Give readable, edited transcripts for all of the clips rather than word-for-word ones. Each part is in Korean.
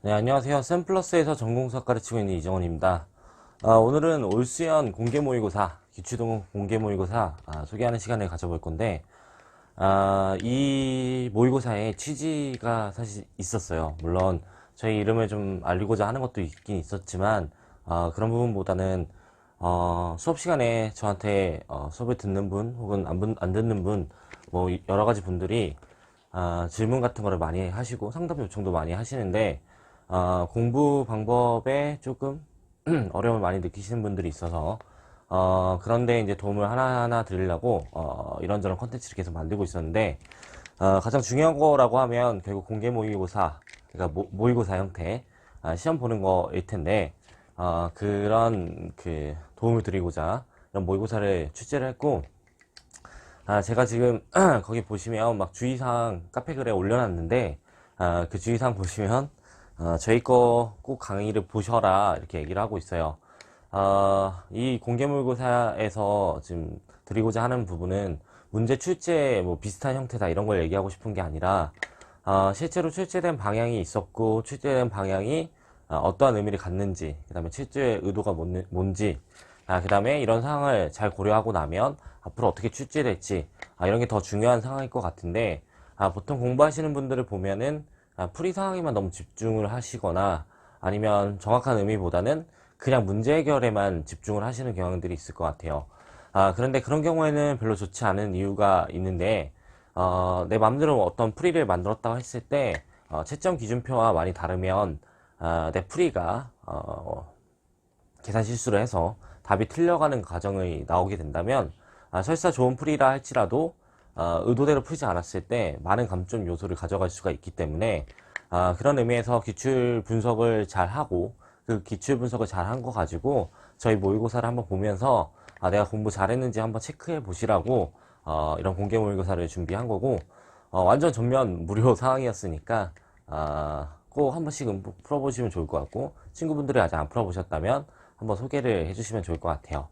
네, 안녕하세요. 샘플러스에서 전공수학 가르치고 있는 이정원입니다. 오늘은 올수연 공개모의고사, 기출동 공개모의고사 소개하는 시간을 가져볼 건데, 이 모의고사에 취지가 사실 있었어요. 물론 저희 이름을 좀 알리고자 하는 것도 있긴 있었지만, 그런 부분보다는 수업 시간에 저한테 수업을 듣는 분 혹은 안 듣는 분, 뭐 여러 가지 분들이 질문 같은 거를 많이 하시고 상담 요청도 많이 하시는데, 공부 방법에 조금 어려움을 많이 느끼시는 분들이 있어서 그런데 이제 도움을 하나하나 드리려고 이런저런 컨텐츠를 계속 만들고 있었는데, 가장 중요한 거라고 하면 결국 공개 모의고사, 그러니까 모의고사 형태 시험 보는 거일 텐데, 그런 그 도움을 드리고자 이런 모의고사를 출제를 했고, 제가 지금 거기 보시면 막 주의사항 카페 글에 올려놨는데, 그 주의사항 보시면 저희 거 꼭 강의를 보셔라 이렇게 얘기를 하고 있어요. 이 공개모의고사에서 지금 드리고자 하는 부분은 문제 출제 뭐 비슷한 형태다 이런 걸 얘기하고 싶은 게 아니라, 실제로 출제된 방향이 있었고 출제된 방향이 어떠한 의미를 갖는지, 그 다음에 출제 의도가 뭔지, 그 다음에 이런 상황을 잘 고려하고 나면 앞으로 어떻게 출제될지, 이런 게 더 중요한 상황일 것 같은데, 보통 공부하시는 분들을 보면은 풀이 상황에만 너무 집중을 하시거나 아니면 정확한 의미보다는 그냥 문제 해결에만 집중을 하시는 경향들이 있을 것 같아요. 그런데 그런 경우에는 별로 좋지 않은 이유가 있는데, 내 맘대로 어떤 풀이를 만들었다고 했을 때 채점 기준표와 많이 다르면 내 풀이가 계산 실수를 해서 답이 틀려가는 과정이 나오게 된다면, 설사 좋은 풀이라 할지라도 의도대로 풀지 않았을 때 많은 감점 요소를 가져갈 수가 있기 때문에, 그런 의미에서 기출 분석을 잘 하고 그 기출 분석을 잘 한 거 가지고 저희 모의고사를 한번 보면서 내가 공부 잘했는지 한번 체크해 보시라고 이런 공개 모의고사를 준비한 거고, 완전 전면 무료 상황이었으니까 꼭 한 번씩은 풀어보시면 좋을 것 같고, 친구분들이 아직 안 풀어보셨다면 한번 소개를 해주시면 좋을 것 같아요.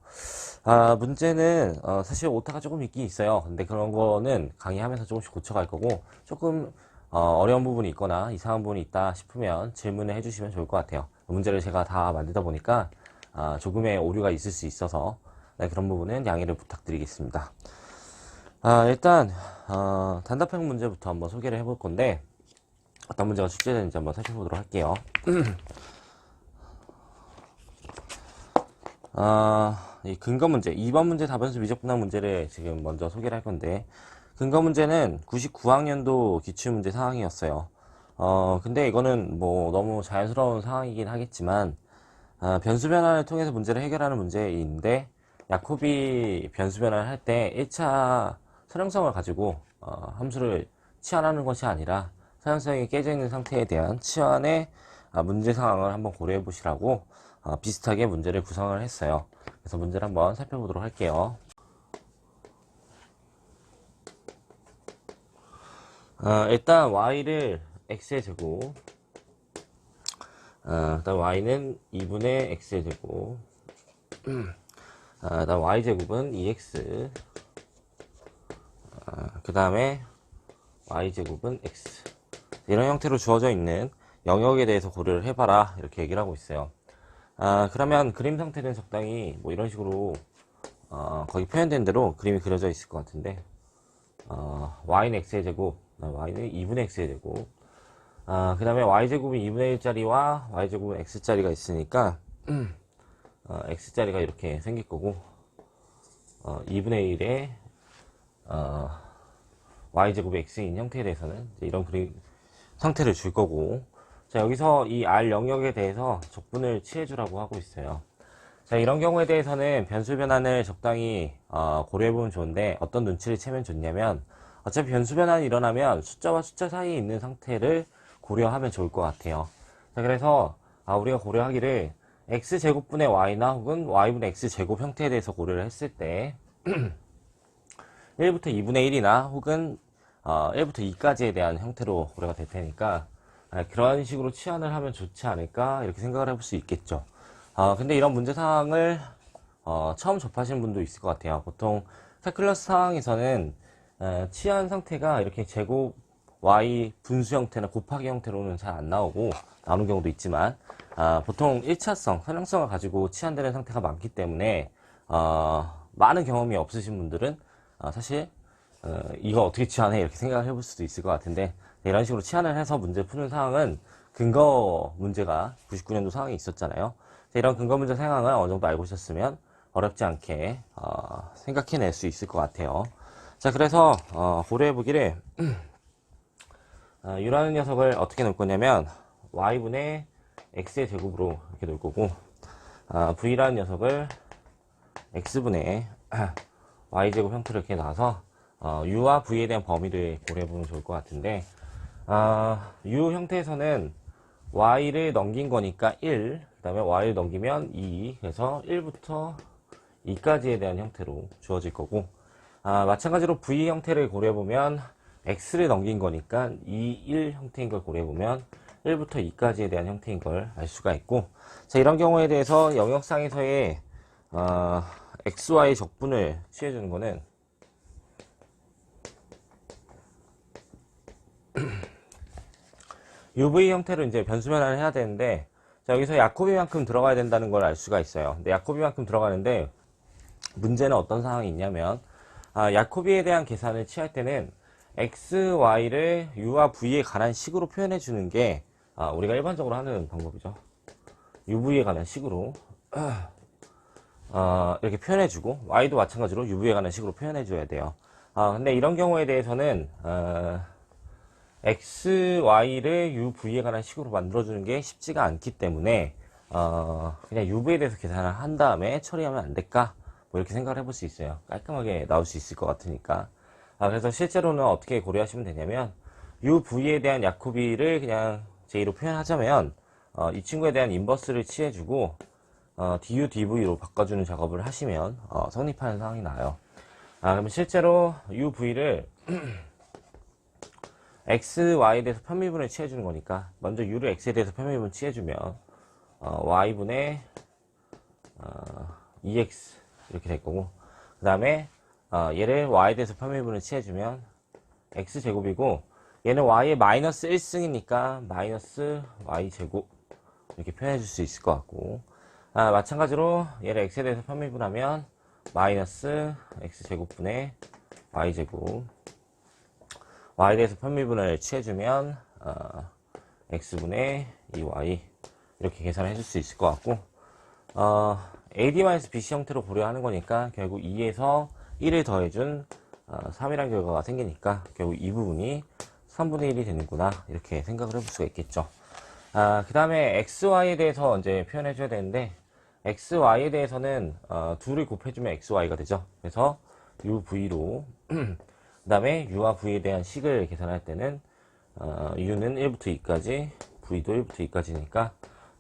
문제는 사실 오타가 조금 있긴 있어요. 근데 그런 거는 강의하면서 조금씩 고쳐갈 거고, 조금 어려운 부분이 있거나 이상한 부분이 있다 싶으면 질문을 해주시면 좋을 것 같아요. 문제를 제가 다 만들다 보니까 조금의 오류가 있을 수 있어서, 네, 그런 부분은 양해를 부탁드리겠습니다. 일단 단답형 문제부터 한번 소개를 해볼 건데, 어떤 문제가 출제되는지 한번 살펴보도록 할게요. 이 근거 문제, 2번 문제 답변수 미적분학 문제를 지금 먼저 소개를 할 건데, 근거 문제는 99학년도 기출문제 상황이었어요. 근데 이거는 뭐 너무 자연스러운 상황이긴 하겠지만, 변수 변환을 통해서 문제를 해결하는 문제인데, 야콥이 변수 변환을 할 때 1차 선형성을 가지고 함수를 치환하는 것이 아니라 선형성이 깨져 있는 상태에 대한 치환의 문제 상황을 한번 고려해 보시라고 비슷하게 문제를 구성을 했어요. 그래서 문제를 한번 살펴보도록 할게요. 일단 y를 x의 제곱, 일단 y는 2분의 x의 제곱, 일단 y제곱은 2x, 그 다음에 y제곱은 x, 이런 형태로 주어져 있는 영역에 대해서 고려를 해봐라 이렇게 얘기를 하고 있어요. 그러면 그림 상태는 적당히 뭐 이런 식으로 거기 표현된 대로 그림이 그려져 있을 것 같은데, y는 x의 제곱, y는 2분의 x의 제곱, 그 다음에 y제곱은 2분의 1짜리와 y제곱은 x짜리가 있으니까 x짜리가 이렇게 생길 거고, 2분의 1에 y제곱이 x인 형태에 대해서는 이런 그림 상태를 줄 거고, 자, 여기서 이 R 영역에 대해서 적분을 취해주라고 하고 있어요. 자, 이런 경우에 대해서는 변수 변환을 적당히 고려해보면 좋은데, 어떤 눈치를 채면 좋냐면, 어차피 변수 변환이 일어나면 숫자와 숫자 사이에 있는 상태를 고려하면 좋을 것 같아요. 자, 그래서 우리가 고려하기를 x제곱분의 y나 혹은 y분의 x제곱 형태에 대해서 고려를 했을 때 1부터 2분의 1이나 혹은 1부터 2까지에 대한 형태로 고려가 될 테니까, 그런 식으로 치환을 하면 좋지 않을까 이렇게 생각을 해볼 수 있겠죠. 근데 이런 문제 사항을 처음 접하시는 분도 있을 것 같아요. 보통 칼큘러스 상황에서는 치환 상태가 이렇게 제곱 y 분수 형태나 곱하기 형태로는 잘 안 나오고 나오는 경우도 있지만 보통 1차성, 선형성을 가지고 치환되는 상태가 많기 때문에 많은 경험이 없으신 분들은 사실 이거 어떻게 치환해 이렇게 생각을 해볼 수도 있을 것 같은데 이런 식으로 치환을 해서 문제 푸는 상황은 근거 문제가 99년도 상황이 있었잖아요. 이런 근거 문제 상황을 어느 정도 알고 있었으면 어렵지 않게 생각해낼 수 있을 것 같아요. 자, 그래서 고려해 보기를 u라는 녀석을 어떻게 놓을 거냐면 y분의 x의 제곱으로 이렇게 놓을 거고 v라는 녀석을 x분의 y제곱 형태로 이렇게 놔서 u와 v에 대한 범위를 고려해 보면 좋을 것 같은데 u 형태에서는 y를 넘긴 거니까 1, 그 다음에 y를 넘기면 2, 그래서 1부터 2까지에 대한 형태로 주어질 거고 마찬가지로 v 형태를 고려해보면 x를 넘긴 거니까 2, 1 형태인 걸 고려해보면 1부터 2까지에 대한 형태인 걸 알 수가 있고 자, 이런 경우에 대해서 영역상에서의 xy 적분을 취해주는 거는 UV 형태로 이제 변수 변환을 해야 되는데 자, 여기서 야코비만큼 들어가야 된다는 걸 알 수가 있어요. 근데 야코비만큼 들어가는데 문제는 어떤 상황이 있냐면 야코비에 대한 계산을 취할 때는 x, y를 u와 v에 관한 식으로 표현해 주는 게 우리가 일반적으로 하는 방법이죠. uv에 관한 식으로 이렇게 표현해 주고 y도 마찬가지로 uv에 관한 식으로 표현해 줘야 돼요. 근데 이런 경우에 대해서는 x, y를 u, v에 관한 식으로 만들어주는 게 쉽지가 않기 때문에 그냥 uv에 대해서 계산을 한 다음에 처리하면 안 될까? 뭐 이렇게 생각을 해볼 수 있어요. 깔끔하게 나올 수 있을 것 같으니까. 그래서 실제로는 어떻게 고려하시면 되냐면 uv에 대한 야코비를 그냥 제2로 표현하자면 이 친구에 대한 인버스를 취해주고 du, dv로 바꿔주는 작업을 하시면 성립하는 상황이 나와요. 그러면 실제로 uv를 x, y에 대해서 편미분을 취해주는 거니까 먼저 u를 x에 대해서 편미분 취해주면 y분의 2x 이렇게 될 거고 그 다음에 얘를 y에 대해서 편미분을 취해주면 x제곱이고 얘는 y의 마이너스 1승이니까 마이너스 y제곱 이렇게 표현해 줄 수 있을 것 같고 마찬가지로 얘를 x에 대해서 편미분하면 마이너스 x제곱분의 y제곱 y에 대해서 편미분을 취해주면 x분의 2y 이렇게 계산을 해줄 수 있을 것 같고 AD-BC 형태로 고려하는 거니까 결국 2에서 1을 더해준 3이라는 결과가 생기니까 결국 이 부분이 3분의 1이 되는구나 이렇게 생각을 해볼 수가 있겠죠. 그 다음에 XY에 대해서 이제 표현해 줘야 되는데 XY에 대해서는 둘을 곱해주면 XY가 되죠. 그래서 UV로 그 다음에 u와 v에 대한 식을 계산할 때는 u는 1부터 2까지 v도 1부터 2까지니까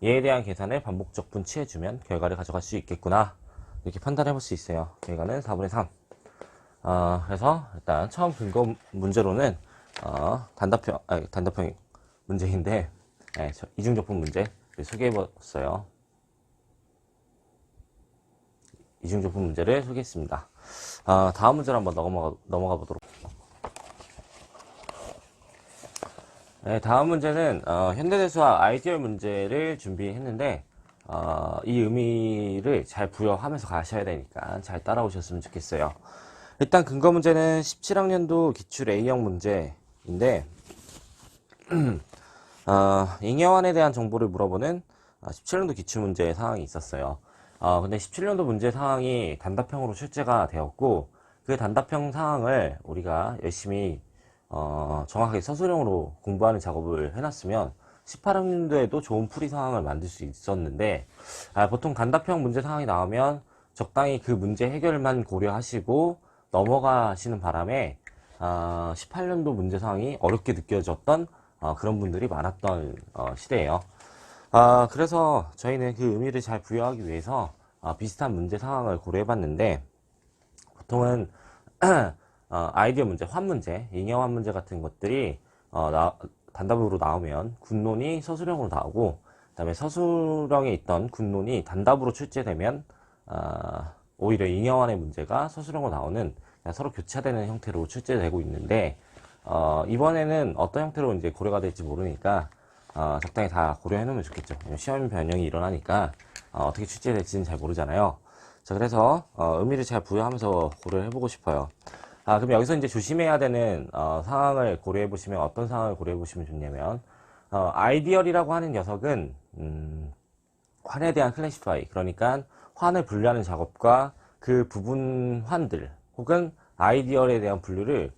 얘에 대한 계산을 반복적 분치해주면 결과를 가져갈 수 있겠구나 이렇게 판단해 볼 수 있어요. 결과는 4분의 3 그래서 일단 처음 근거 문제로는 단답형 문제인데 이중적분 문제 소개해 봤어요. 이중적분 문제를 소개했습니다. 다음 문제로 한번 넘어가 보도록. 네, 다음 문제는 현대대수와 아이디얼 문제를 준비했는데 이 의미를 잘 부여하면서 가셔야 되니까 잘 따라오셨으면 좋겠어요. 일단 근거 문제는 17학년도 기출 A형 문제인데 잉여환에 대한 정보를 물어보는 17년도 기출 문제 상황이 있었어요. 근데 17년도 문제 상황이 단답형으로 출제가 되었고 그 단답형 상황을 우리가 열심히 정확하게 서술형으로 공부하는 작업을 해놨으면 18학년도에도 좋은 풀이 상황을 만들 수 있었는데 보통 단답형 문제 상황이 나오면 적당히 그 문제 해결만 고려하시고 넘어가시는 바람에 18년도 문제 상황이 어렵게 느껴졌던 그런 분들이 많았던 시대예요. 그래서 저희는 그 의미를 잘 부여하기 위해서 비슷한 문제 상황을 고려해봤는데 보통은 아이디어 문제, 환 문제, 잉여 환 문제 같은 것들이 단답으로 나오면 군론이 서술형으로 나오고 그 다음에 서술형에 있던 군론이 단답으로 출제되면 오히려 잉여 환의 문제가 서술형으로 나오는 서로 교차되는 형태로 출제되고 있는데 이번에는 어떤 형태로 이제 고려가 될지 모르니까 적당히 다 고려해 놓으면 좋겠죠. 시험 변형이 일어나니까 어떻게 출제될지는 잘 모르잖아요. 자, 그래서 의미를 잘 부여하면서 고려를 해보고 싶어요. 그럼 여기서 이제 조심해야 되는 상황을 고려해 보시면 어떤 상황을 고려해 보시면 좋냐면 아이디얼이라고 하는 녀석은 환에 대한 클래시파이, 그러니까 환을 분류하는 작업과 그 부분 환들 혹은 아이디얼에 대한 분류를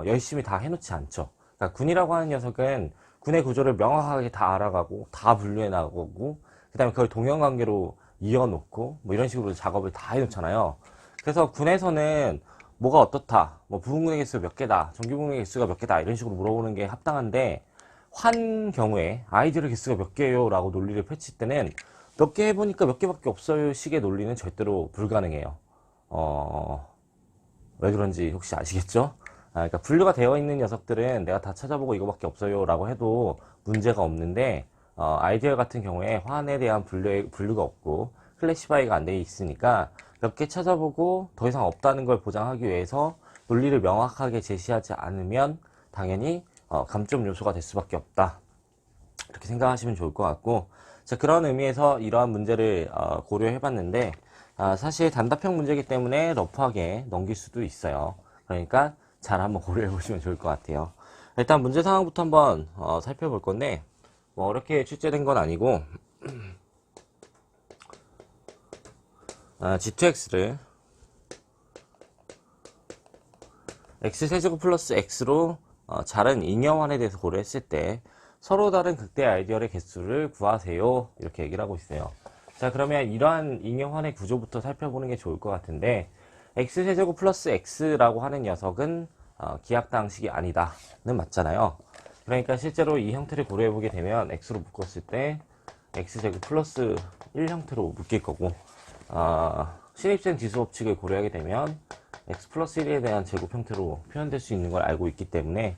열심히 다 해놓지 않죠. 그러니까 군이라고 하는 녀석은 군의 구조를 명확하게 다 알아가고 다 분류해 나가고 그 다음에 그걸 동형관계로 이어놓고 뭐 이런 식으로 작업을 다 해놓잖아요. 그래서 군에서는 뭐가 어떻다, 뭐 부분군의 개수 몇 개다, 정규군의 개수가 몇 개다 이런 식으로 물어보는 게 합당한데 환 경우에 아이디얼의 개수가 몇 개예요 라고 논리를 펼칠 때는 몇 개 해보니까 몇 개밖에 없어요 식의 논리는 절대로 불가능해요. 왜 그런지 혹시 아시겠죠? 그러니까 분류가 되어 있는 녀석들은 내가 다 찾아보고 이거밖에 없어요 라고 해도 문제가 없는데 아이디어 같은 경우에 환에 대한 분류가 없고 클래시파이가 안 돼 있으니까 몇 개 찾아보고 더 이상 없다는 걸 보장하기 위해서 논리를 명확하게 제시하지 않으면 당연히 감점 요소가 될 수밖에 없다, 이렇게 생각하시면 좋을 것 같고, 자, 그런 의미에서 이러한 문제를 고려해 봤는데 사실 단답형 문제이기 때문에 러프하게 넘길 수도 있어요. 그러니까 잘 한번 고려해 보시면 좋을 것 같아요. 일단 문제 상황부터 한번 살펴볼 건데 뭐 어렵게 출제된 건 아니고 G2X를 X세제곱 플러스 X로 자른 잉여환에 대해서 고려했을 때 서로 다른 극대 아이디얼의 개수를 구하세요, 이렇게 얘기를 하고 있어요. 자, 그러면 이러한 잉여환의 구조부터 살펴보는 게 좋을 것 같은데 X세제곱 플러스 X라고 하는 녀석은 기하당식이 아니다는 맞잖아요. 그러니까 실제로 이 형태를 고려해보게 되면 X로 묶었을 때 X제곱 플러스 1 형태로 묶일 거고 신입생 지수법칙을 고려하게 되면 X 플러스 1에 대한 제곱 형태로 표현될 수 있는 걸 알고 있기 때문에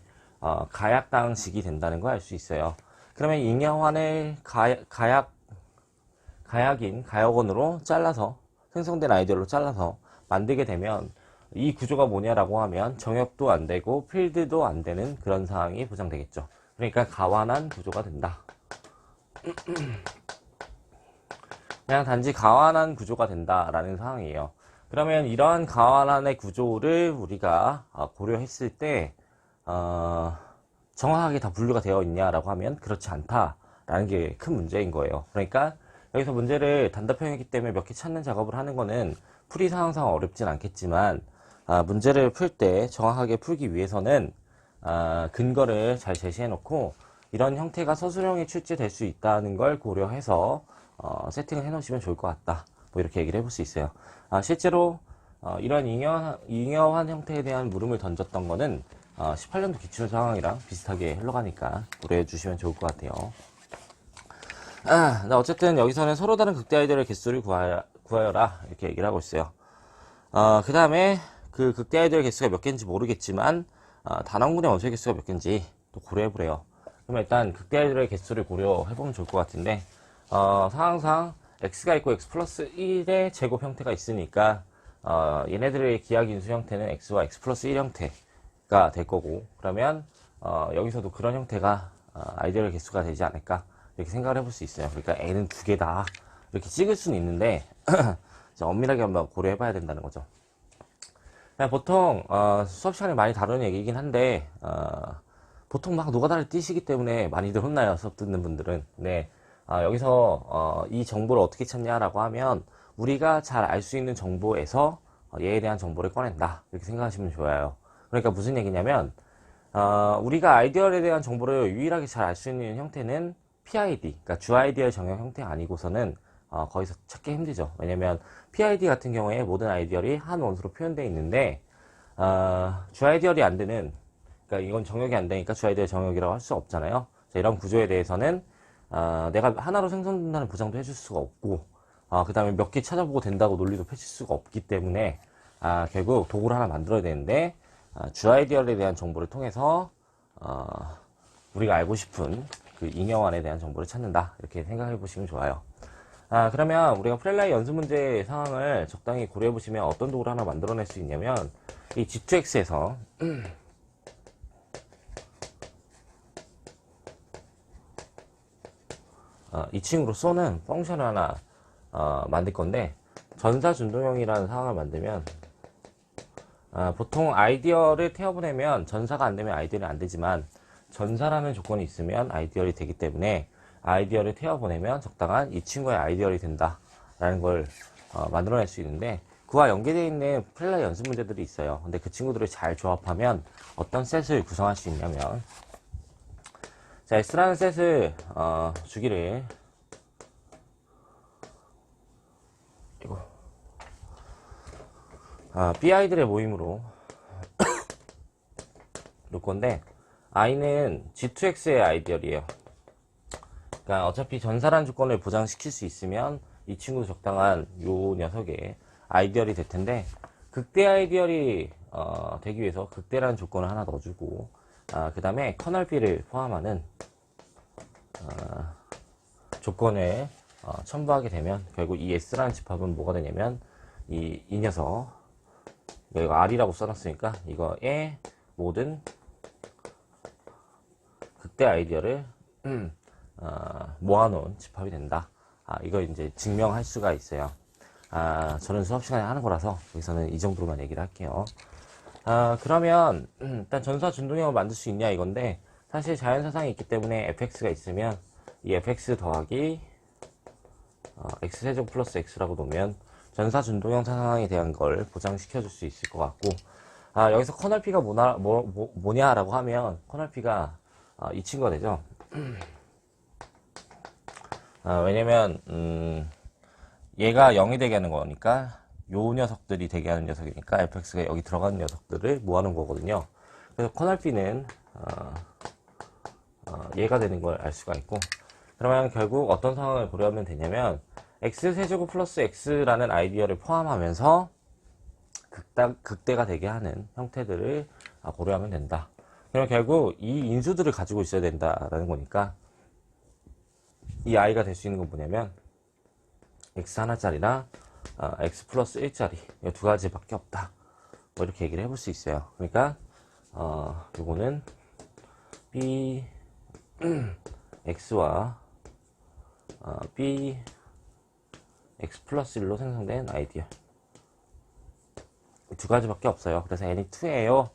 가약당식이 된다는 걸 알 수 있어요. 그러면 잉여환을 가약인 가역원으로 잘라서 생성된 아이디어로 잘라서 만들게 되면 이 구조가 뭐냐라고 하면 정역도 안 되고 필드도 안 되는 그런 상황이 보장되겠죠. 그러니까 가완한 구조가 된다. 그냥 단지 가완한 구조가 된다라는 상황이에요. 그러면 이러한 가완한의 구조를 우리가 고려했을 때 정확하게 다 분류가 되어 있냐라고 하면 그렇지 않다라는 게 큰 문제인 거예요. 그러니까 여기서 문제를 단답형이기 때문에 몇 개 찾는 작업을 하는 거는 풀이 상황상 어렵진 않겠지만 문제를 풀 때 정확하게 풀기 위해서는 근거를 잘 제시해 놓고 이런 형태가 서술형에 출제될 수 있다는 걸 고려해서 세팅을 해 놓으시면 좋을 것 같다, 뭐 이렇게 얘기를 해볼 수 있어요. 실제로 이런 잉여한 형태에 대한 물음을 던졌던 거는 18년도 기출 상황이랑 비슷하게 흘러가니까 고려해 주시면 좋을 것 같아요. 어쨌든 여기서는 서로 다른 극대 아이디어의 개수를 구하여라 이렇게 얘기를 하고 있어요. 그 다음에 그 극대 아이디어의 개수가 몇 개인지 모르겠지만 단원군의 원소의 개수가 몇 개인지 또 고려해보래요. 그러면 일단 극대 아이디어의 개수를 고려해보면 좋을 것 같은데 상황상 x가 있고 x 플러스 1의 제곱 형태가 있으니까 얘네들의 기하인수 형태는 x와 x 플러스 1 형태가 될 거고, 그러면 여기서도 그런 형태가 아이디어의 개수가 되지 않을까 이렇게 생각을 해볼 수 있어요. 그러니까 n은 두 개다 이렇게 찍을 수는 있는데 엄밀하게 한번 고려해봐야 된다는 거죠. 보통 수업 시간에 많이 다루는 얘기이긴 한데 보통 막 노가다를 띄시기 때문에 많이들 혼나요, 수업 듣는 분들은. 네. 여기서 이 정보를 어떻게 찾냐라고 하면 우리가 잘 알 수 있는 정보에서 얘에 대한 정보를 꺼낸다 이렇게 생각하시면 좋아요. 그러니까 무슨 얘기냐면 우리가 아이디어에 대한 정보를 유일하게 잘 알 수 있는 형태는 PID, 그러니까 주 아이디어의 정형 형태 아니고서는 거기서 찾기 힘들죠. 왜냐면 PID 같은 경우에 모든 아이디어이 한 원소로 표현되어 있는데 주 아이디어이 안 되는, 그러니까 이건 정역이 안 되니까 주 아이디어 정역이라고 할 수 없잖아요. 자, 이런 구조에 대해서는 내가 하나로 생성된다는 보장도 해줄 수가 없고 그 다음에 몇 개 찾아보고 된다고 논리도 펼칠 수가 없기 때문에 결국 도구를 하나 만들어야 되는데 주 아이디어에 대한 정보를 통해서 우리가 알고 싶은 그 잉여환에 대한 정보를 찾는다 이렇게 생각해 보시면 좋아요. 그러면 우리가 프렐라의 연습 문제 상황을 적당히 고려해 보시면 어떤 도구를 하나 만들어낼 수 있냐면 이 G2X에서 이 친구로 쏘는 펑션을 하나 만들 건데, 전사준동형이라는 상황을 만들면 보통 아이디어를 태워보내면 전사가 안 되면 아이디어는 안 되지만, 전사라는 조건이 있으면 아이디어이 되기 때문에 아이디어를 태워보내면 적당한 이 친구의 아이디어이 된다 라는 걸 만들어낼 수 있는데, 그와 연계되어 있는 플레이 연습 문제들이 있어요. 근데 그 친구들을 잘 조합하면 어떤 셋을 구성할 수 있냐면, 자, X라는 셋을 주기를 Bi들의 모임으로 놓을 건데, I는 G2X의 아이디어이에요. 그러니까 어차피 전사란 조건을 보장시킬 수 있으면 이 친구도 적당한 요 녀석의 아이디어이 될 텐데, 극대 아이디어이 되기 위해서 극대라는 조건을 하나 넣어주고, 그 다음에 커널 B를 포함하는 조건을 첨부하게 되면 결국 이 S라는 집합은 뭐가 되냐면, 이 녀석, 이거 R이라고 써놨으니까 이거의 모든 극대 아이디어를 모아놓은 집합이 된다. 이걸 이제 증명할 수가 있어요. 저는 수업 시간에 하는 거라서 여기서는 이 정도로만 얘기를 할게요. 그러면 일단 전사 준동형을 만들 수 있냐 이건데, 사실 자연사상이 있기 때문에 fx가 있으면 이 fx 더하기 x세제곱 플러스 x라고 놓으면 전사 준동형 상황에 대한 걸 보장시켜 줄 수 있을 것 같고, 여기서 커널 P가 뭐냐라고 하면 커널 P가 이 친구가 되죠. 왜냐면 얘가 0이 되게 하는 거니까, 요 녀석들이 되게 하는 녀석이니까 fx가 여기 들어가는 녀석들을 모아놓은 거거든요. 그래서 커널 P는 얘가 되는 걸 알 수가 있고, 그러면 결국 어떤 상황을 고려하면 되냐면, x세제곱 플러스 x라는 아이디어를 포함하면서 극대가 되게 하는 형태들을 고려하면 된다. 그러면 결국 이 인수들을 가지고 있어야 된다라는 거니까, 이 i가 될 수 있는 건 뭐냐면 x 하나짜리나 x 플러스 1짜리 이 두 가지밖에 없다, 뭐 이렇게 얘기를 해볼 수 있어요. 그러니까 요거는 b x와 b x 플러스 1로 생성된 아이디어 두 가지밖에 없어요. 그래서 n이 2예요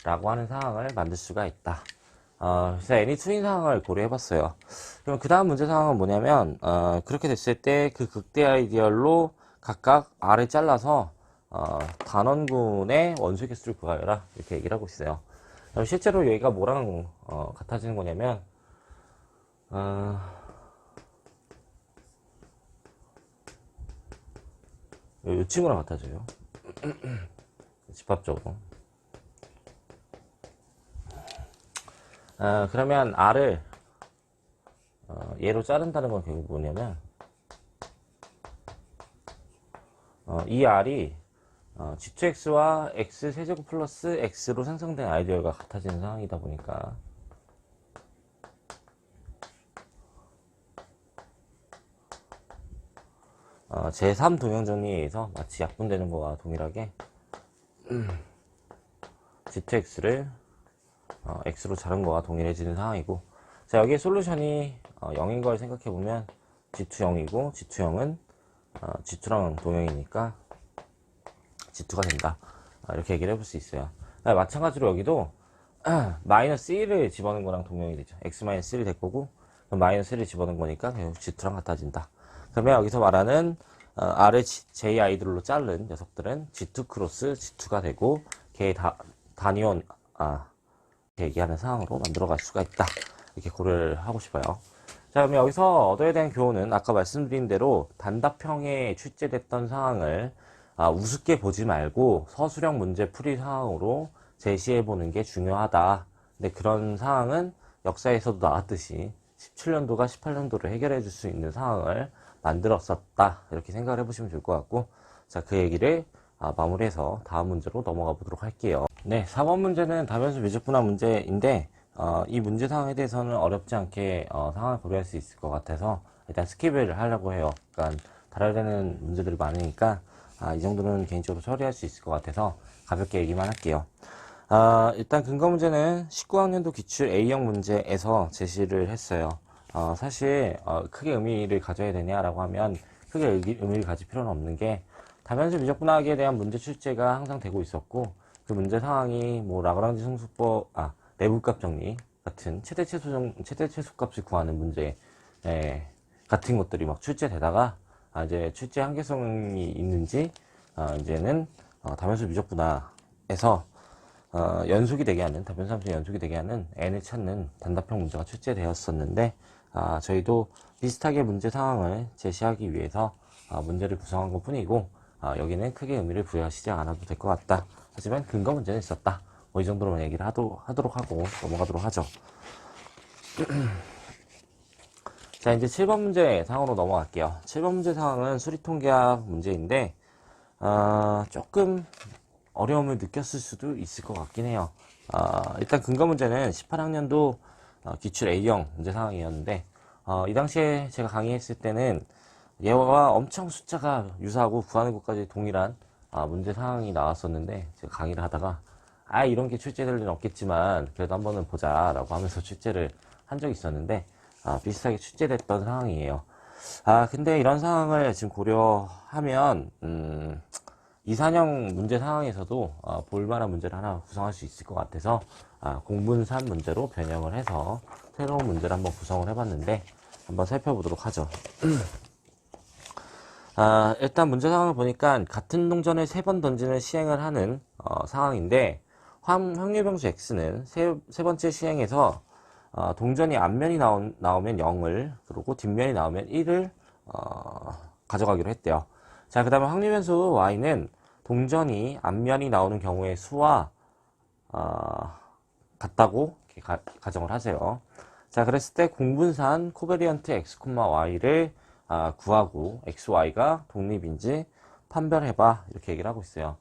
라고 하는 상황을 만들 수가 있다. 그래서 n이 2인 상황을 고려해봤어요. 그럼 그 다음 문제 상황은 뭐냐면, 그렇게 됐을 때 그 극대 아이디어로 각각 r을 잘라서 단원군의 원소 개수를 구하여라, 이렇게 얘기를 하고 있어요. 실제로 얘가 뭐랑 같아지는 거냐면, 이 친구랑 같아져요. 집합적으로. 그러면 R을 얘로 자른다는 건 결국 뭐냐면, 이 R이 G2X와 X 세제곱 플러스 X로 생성된 아이디어가 같아지는 상황이다 보니까, 제3 동형 정리에 의해서 마치 약분되는 거와 동일하게 G2X를 X로 자른 거와 동일해지는 상황이고, 자, 여기에 솔루션이 0인 걸 생각해보면 G2 0이고, G2 0은 G2랑 동형이니까 G2가 된다, 이렇게 얘기를 해볼 수 있어요. 마찬가지로 여기도 마이너스 1을 집어넣은 거랑 동형이 되죠. X 마이너스 1이 될 거고, 그럼 마이너스 1을 집어넣은 거니까 결국 G2랑 같아진다. 그러면 여기서 말하는 R을 J 아이들로 자른 녀석들은 G2 크로스 G2가 되고, 걔의 단위원 이렇게 얘기하는 상황으로 만들어갈 수가 있다, 이렇게 고려를 하고 싶어요. 자, 그럼 여기서 얻어야 되는 교훈은 아까 말씀드린 대로 단답형에 출제됐던 상황을 우습게 보지 말고 서술형 문제 풀이 상황으로 제시해 보는 게 중요하다. 근데 그런 상황은 역사에서도 나왔듯이 17년도가 18년도를 해결해 줄 수 있는 상황을 만들었었다, 이렇게 생각을 해보시면 좋을 것 같고, 자, 그 얘기를 마무리해서 다음 문제로 넘어가 보도록 할게요. 네, 4번 문제는 다변수 미적분화 문제인데, 이 문제 상황에 대해서는 어렵지 않게 상황을 고려할 수 있을 것 같아서 일단 스킵을 하려고 해요. 그러니까 다뤄야 되는 문제들이 많으니까 이 정도는 개인적으로 처리할 수 있을 것 같아서 가볍게 얘기만 할게요. 일단 근거 문제는 19학년도 기출 A형 문제에서 제시를 했어요. 사실 크게 의미를 가져야 되냐라고 하면 크게 의미를 가질 필요는 없는 게 다변수 미적분학에 대한 문제 출제가 항상 되고 있었고 그 문제 상황이 뭐 라그랑지 승수법, 내분값 정리 같은 최대 최소값을 구하는 문제 같은 것들이 막 출제되다가 이제 출제 한계성이 있는지 이제는 다변수 미적분학에서 연속이 되게 하는 다변수 함수 연속이 되게 하는 n을 찾는 단답형 문제가 출제되었었는데 저희도 비슷하게 문제 상황을 제시하기 위해서 문제를 구성한 것 뿐이고 여기는 크게 의미를 부여하시지 않아도 될 것 같다. 하지만 근거 문제는 있었다. 뭐 이 정도로만 얘기를 하도록 하고 넘어가도록 하죠. 자, 이제 7번 문제 상황으로 넘어갈게요. 7번 문제 상황은 수리통계학 문제인데 조금 어려움을 느꼈을 수도 있을 것 같긴 해요. 일단 근거 문제는 18학년도 기출 A형 문제 상황이었는데 이 당시에 제가 강의했을 때는 얘와 엄청 숫자가 유사하고 구하는 것까지 동일한 문제 상황이 나왔었는데 제가 강의를 하다가 이런 게 출제될 일은 없겠지만 그래도 한번은 보자 라고 하면서 출제를 한 적이 있었는데 비슷하게 출제됐던 상황이에요. 근데 이런 상황을 지금 고려하면 2, 4형 문제 상황에서도 볼만한 문제를 하나 구성할 수 있을 것 같아서 공분산 문제로 변형을 해서 새로운 문제를 한번 구성을 해봤는데 한번 살펴보도록 하죠. 일단 문제 상황을 보니까 같은 동전을 3번 던지는 시행을 하는 상황인데 확률병수 x는 세 번째 시행에서 동전이 앞면이 나오면 0을 그리고 뒷면이 나오면 1을 가져가기로 했대요. 자, 그 다음에 확률변수 y는 동전이 앞면이 나오는 경우의 수와 같다고 가정을 하세요. 자, 그랬을 때 공분산 코베리언트 x, y를 구하고 x, y가 독립인지 판별해봐 이렇게 얘기를 하고 있어요.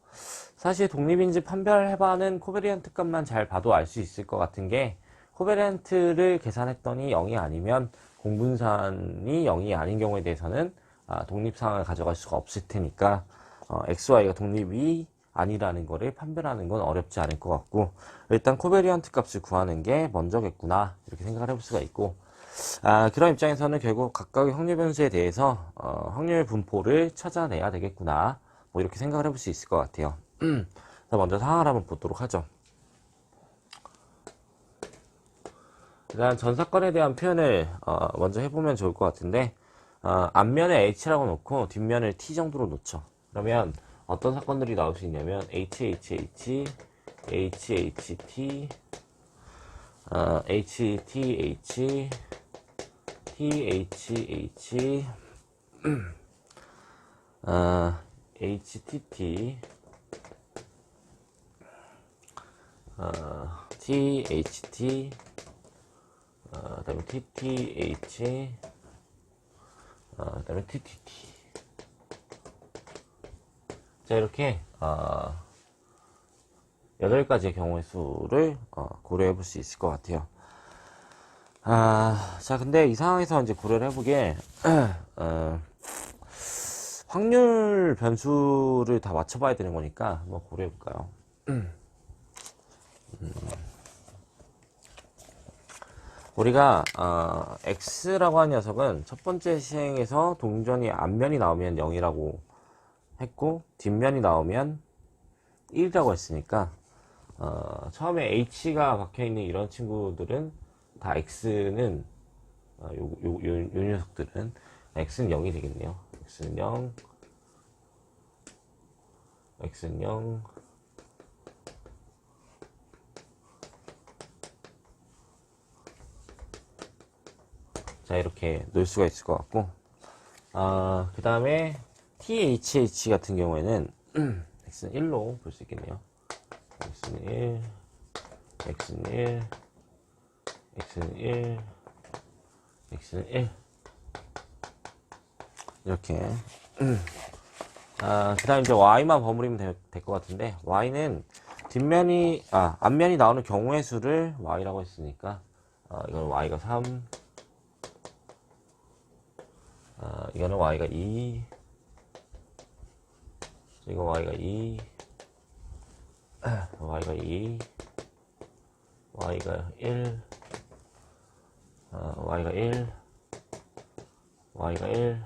사실 독립인지 판별해봐는 코베리언트 값만 잘 봐도 알 수 있을 것 같은 게 코베리언트를 계산했더니 0이 아니면 공분산이 0이 아닌 경우에 대해서는 독립상을 가져갈 수가 없을 테니까 x, y가 독립이 아니라는 거를 판별하는 건 어렵지 않을 것 같고 일단 코베리언트 값을 구하는 게 먼저겠구나 이렇게 생각을 해볼 수가 있고 그런 입장에서는 결국 각각의 확률 변수에 대해서 확률 분포를 찾아내야 되겠구나 뭐 이렇게 생각을 해볼 수 있을 것 같아요. 먼저 상황을 한번 보도록 하죠. 일단 전 사건에 대한 표현을 먼저 해보면 좋을 것 같은데 앞면에 h라고 놓고 뒷면을 t 정도로 놓죠. 그러면 어떤 사건들이 나올 수 있냐면 HHH, HHT, HTH, THH, HTT, THT, 그다음에 TTH, 그다음에 TTT. 자, 이렇게 8가지의 경우의 수를 고려해 볼 수 있을 것 같아요. 자, 근데 이 상황에서 이제 고려를 해보게 확률 변수를 다 맞춰봐야 되는 거니까 한번 고려해 볼까요? 우리가 x라고 하는 녀석은 첫 번째 시행에서 동전이 앞면이 나오면 0이라고 했고 뒷면이 나오면 1이라고 했으니까 처음에 h가 박혀있는 이런 친구들은 다 x는 요 녀석들은 x는 0이 되겠네요. x는 0, x는 0, 자, 이렇게 놓을 수가 있을 것 같고 그 다음에 THH 같은 경우에는 x는 1로 볼 수 있겠네요. x는 1, x는 1, x는 1, x는 1 이렇게 그 다음에 이제 y만 버무리면 될 것 같은데 y는 뒷면이 앞면이 나오는 경우의 수를 y라고 했으니까 이건 y가 3, 이거는 y가 2, 이거 y가 2, y가 2, y가 1, y가 1, y가 1,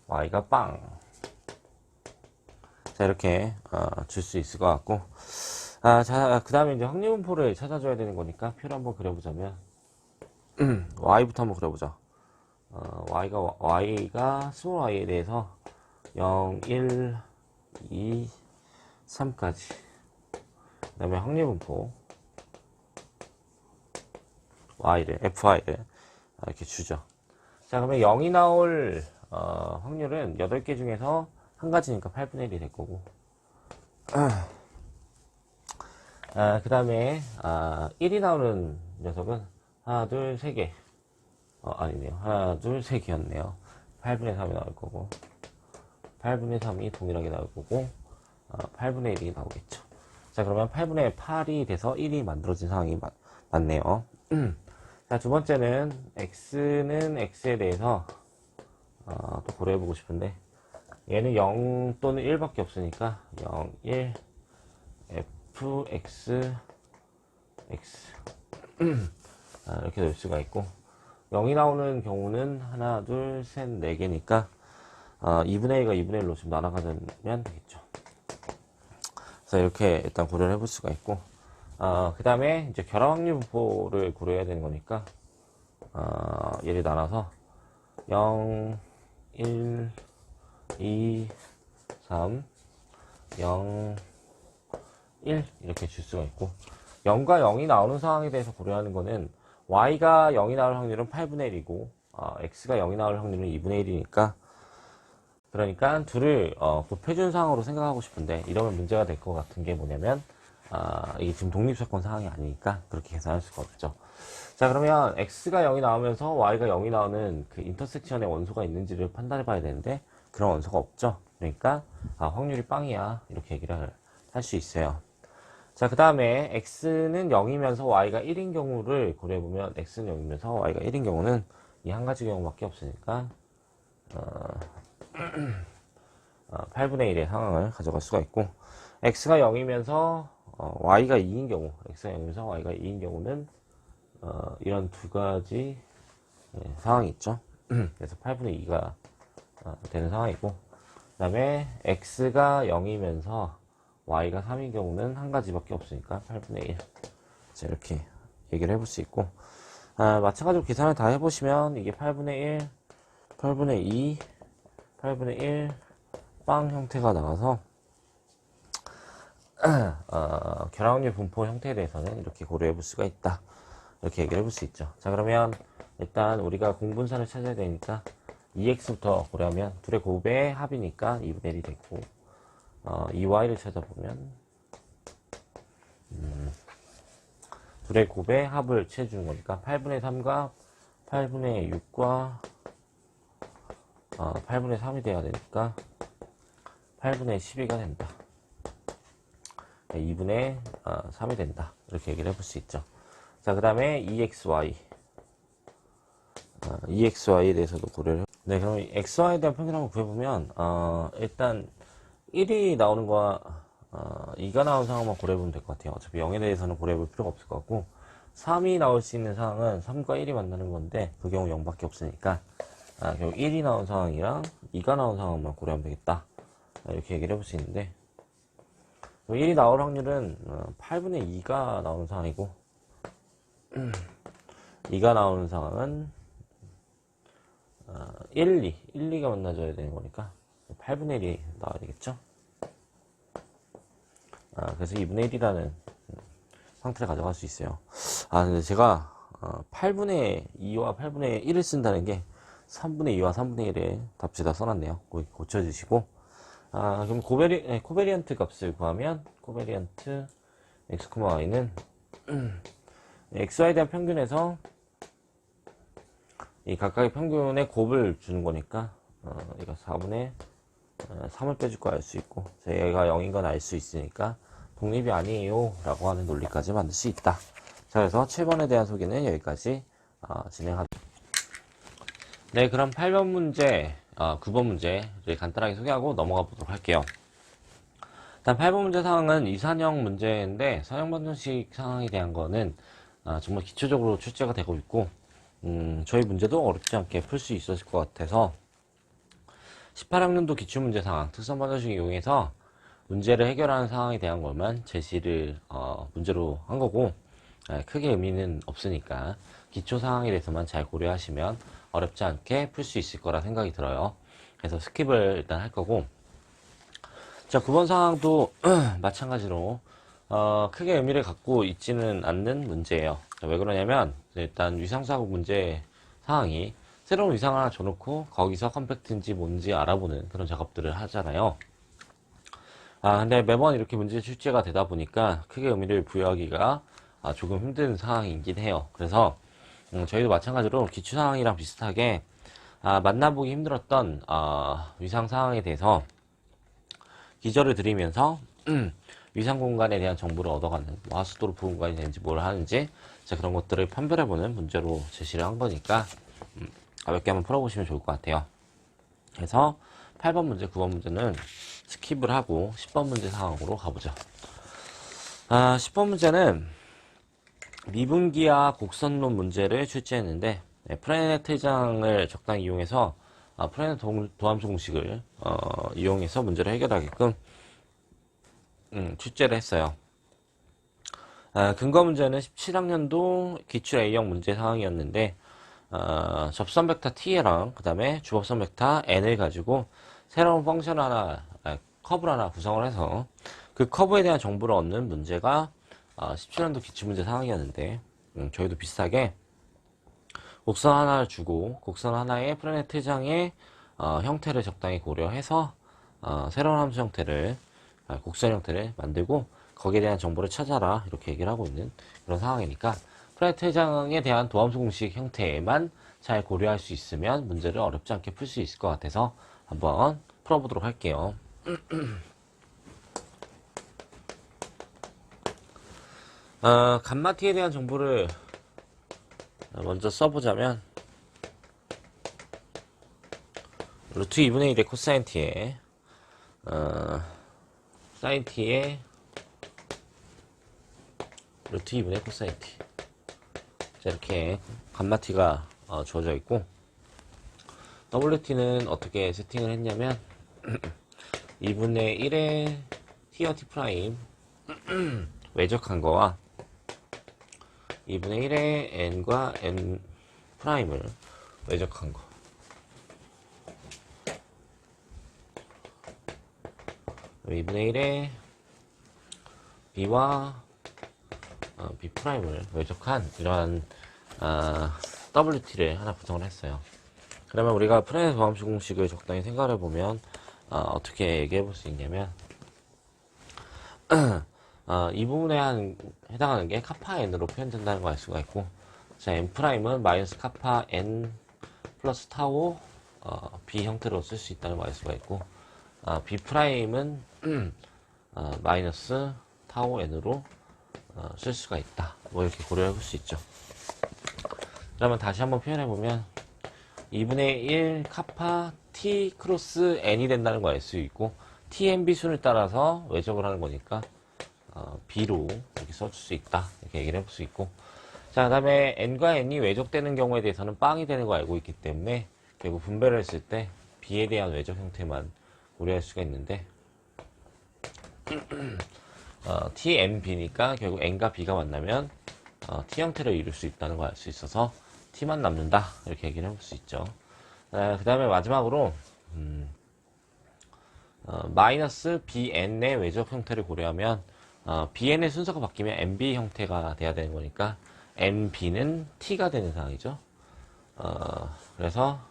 y가 빵. 자, 이렇게 줄 수 있을 것 같고, 자, 그 다음에 이제 확률분포를 찾아줘야 되는 거니까 표를 한번 그려보자면 y부터 한번 그려보자. y가 스몰 y에 대해서 0, 1, 2, 3까지. 그 다음에 확률분포 fy를 이렇게 주죠. 자, 그러면 0이 나올 확률은 8개 중에서 한 가지니까 8분의 1이 될 거고, 그 다음에 1이 나오는 녀석은 하나, 둘, 세 개. 아니네요. 하나, 둘, 세 개였네요. 8분의 3이 나올 거고, 8분의 3이 동일하게 나올 거고, 8분의 1이 나오겠죠. 자, 그러면 8분의 8이 돼서 1이 만들어진 상황이 맞네요. 자, 두 번째는 x는 x에 대해서 또 고려해보고 싶은데, 얘는 0 또는 1밖에 없으니까 0, 1, fx, x 이렇게 넣을 수가 있고, 0이 나오는 경우는 하나, 둘, 셋, 4개니까 2분의 1과 2분의 1로 좀 나눠가면 되겠죠. 그래서 이렇게 일단 고려를 해볼 수가 있고, 그 다음에 이제 결합 확률 분포를 고려해야 되는 거니까 얘를 나눠서 0, 1, 2, 3, 0, 1 이렇게 줄 수가 있고, 0과 0이 나오는 상황에 대해서 고려하는 거는 y가 0이 나올 확률은 8분의 1이고 x가 0이 나올 확률은 2분의 1이니까, 그러니까 둘을 곱해준 상황으로 생각하고 싶은데, 이러면 문제가 될 것 같은 게 뭐냐면 이게 지금 독립사건 상황이 아니니까 그렇게 계산할 수가 없죠. 자, 그러면 x가 0이 나오면서 y가 0이 나오는 그 인터섹션에 원소가 있는지를 판단해 봐야 되는데, 그런 원소가 없죠. 그러니까 확률이 빵이야, 이렇게 얘기를 할 수 있어요. 자, 그 다음에 x는 0이면서 y가 1인 경우를 고려해보면, x는 0이면서 y가 1인 경우는 이 한 가지 경우밖에 없으니까 8분의 1의 상황을 가져갈 수가 있고, x가 0이면서 y가 2인 경우, x가 0이면서 y가 2인 경우는 이런 두 가지 상황이 있죠. 그래서 8분의 2가 되는 상황이고, 그 다음에 x가 0이면서 y가 3인 경우는 한 가지밖에 없으니까 8분의 1. 자, 이렇게 얘기를 해볼 수 있고, 마찬가지로 계산을 다 해보시면 이게 8분의 1, 8분의 2, 8분의 1, 빵 형태가 나와서 결합 확률 분포 형태에 대해서는 이렇게 고려해 볼 수가 있다, 이렇게 얘기를 해볼 수 있죠. 자, 그러면 일단 우리가 공분산을 찾아야 되니까 2x부터 고려하면 둘의 곱의 합이니까 2분의 1이 됐고, 2y를 찾아보면 둘의 곱의 합을 취해주는 거니까 8분의 3과 8분의 6과 8분의 3이 돼야 되니까 8분의 12가 된다. 2분의 3이 된다, 이렇게 얘기를 해볼 수 있죠. 자, 그 다음에 EXY에 대해서도 고려를 네, 그럼 XY에 대한 평균 한번 구해보면 일단 1이 나오는 거와 2가 나오는 상황만 고려해보면 될 것 같아요. 어차피 0에 대해서는 고려해볼 필요가 없을 것 같고, 3이 나올 수 있는 상황은 3과 1이 만나는 건데 그 경우 0밖에 없으니까 결국 1이 나온 상황이랑 2가 나온 상황만 고려하면 되겠다, 이렇게 얘기를 해볼 수 있는데, 1이 나올 확률은 8분의 2가 나오는 상황이고, 2가 나오는 상황은 1, 2가 만나줘야 되는 거니까 8분의 1이 나와야 되겠죠. 그래서 2분의 1이라는 상태를 가져갈 수 있어요. 근데 제가 8분의 2와 8분의 1을 쓴다는 게 3분의 2와 3분의 1에 답지다 써놨네요. 거기 고쳐주시고, 그럼 코베리언트 값을 구하면 코베리언트 x, y는 xy에 대한 평균에서 이 각각의 평균의 곱을 주는 거니까 이거 4분의 3을 빼줄 거 알 수 있고, 얘가 0인 건 알 수 있으니까 독립이 아니에요 라고 하는 논리까지 만들 수 있다. 자, 그래서 7번에 대한 소개는 여기까지 진행하도록. 네, 그럼 8번 문제, 9번 문제를 간단하게 소개하고 넘어가 보도록 할게요. 일단 8번 문제 상황은 이산형 문제인데, 선형 방정식 상황에 대한 거는 정말 기초적으로 출제가 되고 있고, 저희 문제도 어렵지 않게 풀 수 있었을 것 같아서 18학년도 기출문제 상황 특성 방정식 이용해서 문제를 해결하는 상황에 대한 것만 제시를 문제로 한 거고, 크게 의미는 없으니까 기초 상황에 대해서만 잘 고려하시면 어렵지 않게 풀 수 있을 거라 생각이 들어요. 그래서 스킵을 일단 할 거고, 자, 9번 상황도 마찬가지로 크게 의미를 갖고 있지는 않는 문제예요. 자, 왜 그러냐면 일단 위상사고 문제 상황이 새로운 위상을 하나 줘놓고 거기서 컴팩트인지 뭔지 알아보는 그런 작업들을 하잖아요. 근데 매번 이렇게 문제 출제가 되다 보니까 크게 의미를 부여하기가 조금 힘든 상황이긴 해요. 그래서 저희도 마찬가지로 기출 상황이랑 비슷하게 만나보기 힘들었던 위상 상황에 대해서 기저를 드리면서 위상 공간에 대한 정보를 얻어가는, 뭐 하수도로 부분관이 되는지 뭘 하는지, 자, 그런 것들을 판별해보는 문제로 제시를 한 거니까 가볍게 한번 풀어보시면 좋을 것 같아요. 그래서 8번 문제, 9번 문제는 스킵을 하고 10번 문제 상황으로 가보죠. 10번 문제는 미분기와 곡선론 문제를 출제했는데, 프레네트 장을 적당히 이용해서 프레네트 도함수 공식을 이용해서 문제를 해결하게끔 출제를 했어요. 근거 문제는 17학년도 기출 A형 문제 상황이었는데, 접선 벡터 T랑 그 다음에 주법선 벡터 N을 가지고 새로운 펑션 하나, 커브를 하나 구성을 해서 그 커브에 대한 정보를 얻는 문제가 17년도 기출문제 상황이었는데, 저희도 비슷하게 곡선 하나를 주고 곡선 하나의 프레네트 장의 형태를 적당히 고려해서 새로운 함수 형태를, 곡선 형태를 만들고 거기에 대한 정보를 찾아라, 이렇게 얘기를 하고 있는 그런 상황이니까 프레네트 장에 대한 도함수 공식 형태만 잘 고려할 수 있으면 문제를 어렵지 않게 풀 수 있을 것 같아서 한번 풀어보도록 할게요. 감마티에 대한 정보를 먼저 써보자면, 루트 2분의 1의 코사인 t에 사인 t에 루트 2분의 코사인 t. 자, 이렇게 감마티가 주어져 있고, wt는 어떻게 세팅을 했냐면 2분의 1의 t와 t 프라임 외적한 거와 2분의 1의 n과 n 프라임을 외적한 거, 2분의 1의 b와 b 프라임을 외적한 이러한 wt를 하나 구성을 했어요. 그러면 우리가 프레네트 도함수 공식을 적당히 생각을 해보면 어떻게 얘기해 볼 수 있냐면 이 부분에 해당하는 게 카파 n으로 표현된다는 걸 알 수가 있고, 자, n 프라임은 마이너스 카파 n 플러스 타오 b 형태로 쓸 수 있다는 걸 알 수가 있고, b 프라임은 마이너스 타오 n으로 쓸 수가 있다, 뭐 이렇게 고려해 볼 수 있죠. 그러면 다시 한번 표현해 보면 2분의 1 카파 t 크로스 n이 된다는 걸 알 수 있고, tnb 순을 따라서 외적을 하는 거니까 b로 이렇게 써줄 수 있다, 이렇게 얘기를 해볼 수 있고, 자, 그 다음에 n과 n이 외적되는 경우에 대해서는 빵이 되는 거 알고 있기 때문에 결국 분배를 했을 때 b에 대한 외적 형태만 고려할 수가 있는데, tnb니까 결국 n과 b가 만나면 t 형태를 이룰 수 있다는 걸 알 수 있어서 t만 남는다, 이렇게 얘기를 해볼 수 있죠. 그 다음에 마지막으로 마이너스 bn의 외적 형태를 고려하면 bn의 순서가 바뀌면 nb 형태가 돼야 되는 거니까 nb는 t가 되는 상황이죠. 그래서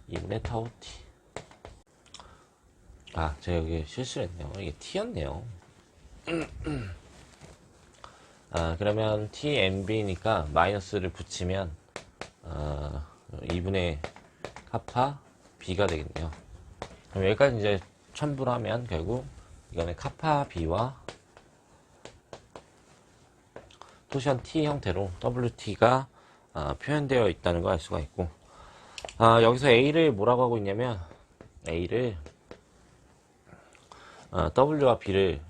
2분의 타오 t. 제가 여기 실수를 했네요. 이게 t였네요. 그러면 tnb니까 마이너스를 붙이면 2분의 카파 b가 되겠네요. 그럼 여기까지 이제 첨부를 하면 결국 이거는 카파 b와 토션 t 형태로 wt가 표현되어 있다는 걸 알 수가 있고, 여기서 a를 뭐라고 하고 있냐면 a를 w와 b를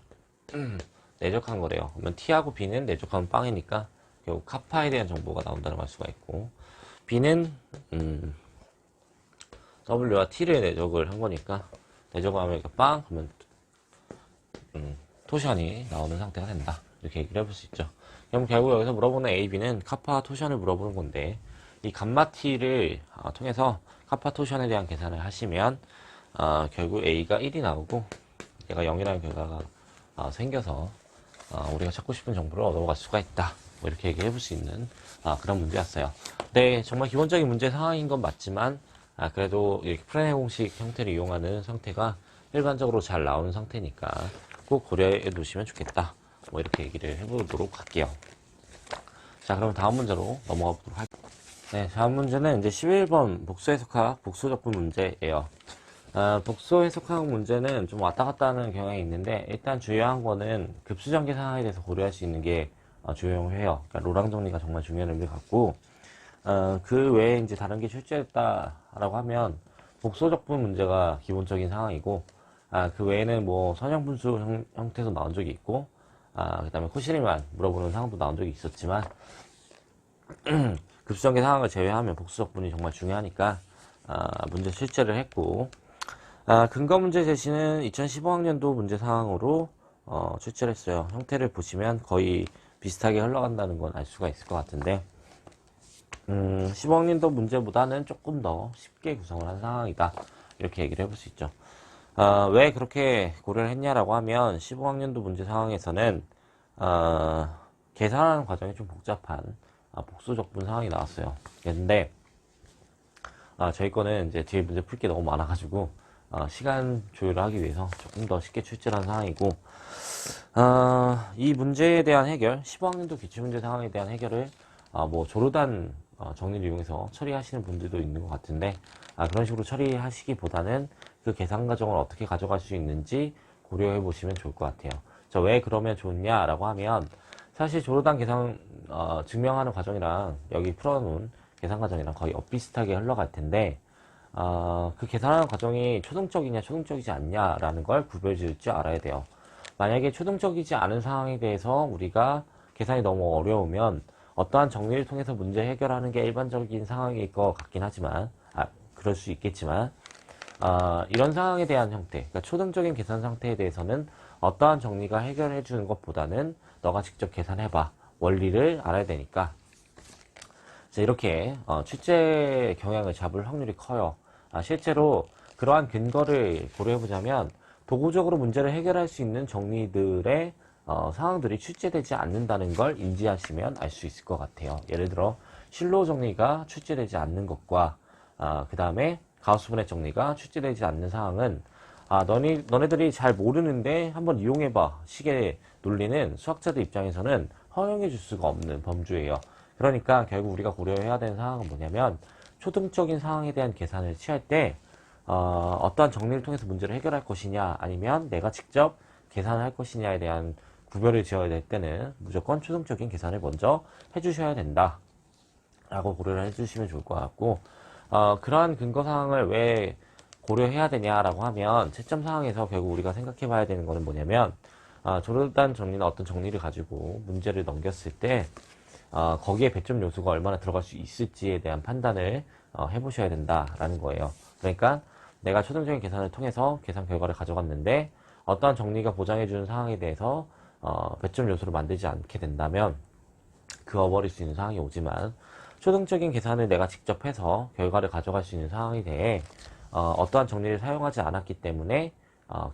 내적한 거래요. 그러면 t하고 b는 내적하면 빵이니까 결국 카파에 대한 정보가 나온다는 걸 알 수가 있고, B는 W와 T를 내적을 한 거니까 내적을 하면 이렇게 빵 하면 토션이 나오는 상태가 된다, 이렇게 얘기를 해볼 수 있죠. 그럼 결국 여기서 물어보는 A, B는 카파 토션을 물어보는 건데, 이 감마 T를 통해서 카파 토션에 대한 계산을 하시면 결국 A가 1이 나오고 얘가 0이라는 결과가 생겨서 우리가 찾고 싶은 정보를 얻어갈 수가 있다, 뭐 이렇게 얘기해 볼 수 있는 그런 문제였어요. 네, 정말 기본적인 문제 상황인 건 맞지만 그래도 이렇게 프레네 공식 형태를 이용하는 상태가 일반적으로 잘 나오는 상태니까 꼭 고려해 두시면 좋겠다, 뭐 이렇게 얘기를 해보도록 할게요. 자, 그럼 다음 문제로 넘어가 보도록 할게요. 네, 다음 문제는 이제 11번 복수 해석학 복수 적분 문제예요. 복수 해석학 문제는 좀 왔다 갔다 하는 경향이 있는데, 일단 중요한 거는 급수전개 상황에 대해서 고려할 수 있는 게 중요해요. 그러니까 로랑 정리가 정말 중요한 의미를 갖고, 그 외에 이제 다른 게 출제했다라고 하면 복수 적분 문제가 기본적인 상황이고, 그 외에는 뭐 선형분수 형태도 나온 적이 있고, 그 다음에 코시리만 물어보는 상황도 나온 적이 있었지만, 급수전개 상황을 제외하면 복수 적분이 정말 중요하니까 문제 출제를 했고, 근거 문제 제시는 2015학년도 문제 상황으로 출제를 했어요. 형태를 보시면 거의 비슷하게 흘러간다는 건 알 수가 있을 것 같은데, 15학년도 문제보다는 조금 더 쉽게 구성을 한 상황이다, 이렇게 얘기를 해볼 수 있죠. 왜 그렇게 고려를 했냐라고 하면 15학년도 문제 상황에서는 계산하는 과정이 좀 복잡한 복수 적분 상황이 나왔어요. 근데 저희 거는 이제 뒤에 문제 풀 게 너무 많아가지고 시간 조율을 하기 위해서 조금 더 쉽게 출제를 한 상황이고, 이 문제에 대한 해결, 15학년도 기출문제 상황에 대한 해결을 뭐 조르단 정리를 이용해서 처리하시는 분들도 있는 것 같은데, 그런 식으로 처리하시기보다는 그 계산 과정을 어떻게 가져갈 수 있는지 고려해 보시면 좋을 것 같아요. 왜 그러면 좋냐라고 하면, 사실 조르단 계산 증명하는 과정이랑 여기 풀어놓은 계산 과정이랑 거의 엇비슷하게 흘러갈 텐데, 그 계산하는 과정이 초등적이냐 초등적이지 않냐라는 걸 구별 지을 줄 알아야 돼요. 만약에 초등적이지 않은 상황에 대해서 우리가 계산이 너무 어려우면 어떠한 정리를 통해서 문제 해결하는 게 일반적인 상황일 것 같긴 하지만, 그럴 수 있겠지만, 이런 상황에 대한 형태, 그러니까 초등적인 계산 상태에 대해서는 어떠한 정리가 해결해 주는 것보다는 너가 직접 계산해봐, 원리를 알아야 되니까, 이렇게 출제 경향을 잡을 확률이 커요. 실제로 그러한 근거를 고려해보자면 도구적으로 문제를 해결할 수 있는 정리들의 상황들이 출제되지 않는다는 걸 인지하시면 알 수 있을 것 같아요. 예를 들어 실로 정리가 출제되지 않는 것과 그 다음에 가우스분해 정리가 출제되지 않는 상황은 너네들이 잘 모르는데 한번 이용해봐 식의 논리는 수학자들 입장에서는 허용해 줄 수가 없는 범주예요. 그러니까 결국 우리가 고려해야 되는 상황은 뭐냐면, 초등적인 상황에 대한 계산을 취할 때 어떠한 정리를 통해서 문제를 해결할 것이냐, 아니면 내가 직접 계산을 할 것이냐에 대한 구별을 지어야 될 때는 무조건 초등적인 계산을 먼저 해주셔야 된다 라고 고려를 해주시면 좋을 것 같고, 그러한 근거 사항을 왜 고려해야 되냐라고 하면, 채점 상황에서 결국 우리가 생각해 봐야 되는 거는 뭐냐면, 조르단 정리나 어떤 정리를 가지고 문제를 넘겼을 때 거기에 배점 요소가 얼마나 들어갈 수 있을지에 대한 판단을 해보셔야 된다라는 거예요. 그러니까 내가 초등적인 계산을 통해서 계산 결과를 가져갔는데 어떠한 정리가 보장해주는 상황에 대해서 배점 요소를 만들지 않게 된다면 그어버릴 수 있는 상황이 오지만, 초등적인 계산을 내가 직접 해서 결과를 가져갈 수 있는 상황에 대해 어떠한 정리를 사용하지 않았기 때문에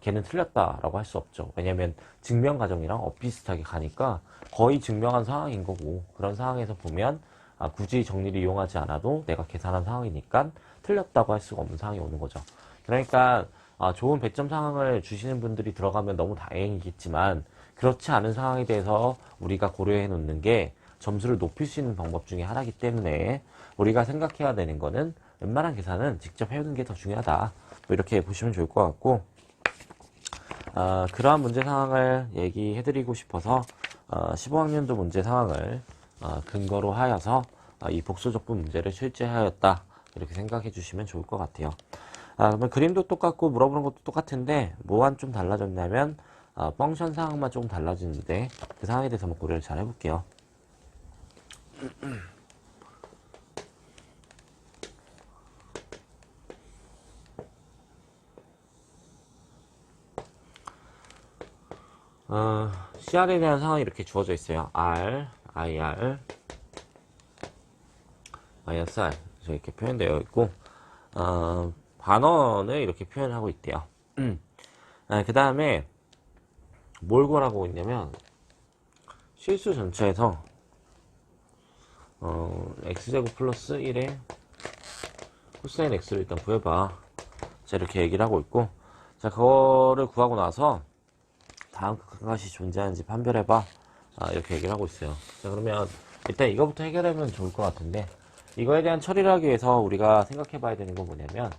걔는 틀렸다라고 할 수 없죠. 왜냐면 증명 과정이랑 엇비슷하게 가니까 거의 증명한 상황인 거고, 그런 상황에서 보면 굳이 정리를 이용하지 않아도 내가 계산한 상황이니까 틀렸다고 할 수가 없는 상황이 오는 거죠. 그러니까 좋은 배점 상황을 주시는 분들이 들어가면 너무 다행이겠지만, 그렇지 않은 상황에 대해서 우리가 고려해 놓는 게 점수를 높일 수 있는 방법 중에 하나이기 때문에 우리가 생각해야 되는 거는 웬만한 계산은 직접 해오는 게 더 중요하다, 뭐 이렇게 보시면 좋을 것 같고, 그러한 문제 상황을 얘기해 드리고 싶어서 15학년도 문제 상황을 근거로 하여서 이 복수적분 문제를 출제하였다, 이렇게 생각해 주시면 좋을 것 같아요. 그러면 그림도 똑같고 물어보는 것도 똑같은데 뭐만 좀 달라졌냐면 펑션 상황만 조금 달라지는데, 그 상황에 대해서 한번 고려를 잘 해볼게요. CR에 대한 상황이 이렇게 주어져 있어요. R, IR, 마이너스 R. 이렇게 표현되어 있고, 반원을 이렇게 표현하고 있대요. 그 다음에, 뭘 구하라고 있냐면, 실수 전체에서, x제곱 플러스 1에 코사인 x를 일단 구해봐. 자, 이렇게 얘기를 하고 있고, 자, 그거를 구하고 나서, 다음 극한값이 존재하는지 판별해봐. 이렇게 얘기를 하고 있어요. 자, 그러면 일단 이거부터 해결하면 좋을 것 같은데, 이거에 대한 처리를 하기 위해서 우리가 생각해 봐야 되는 건 뭐냐면,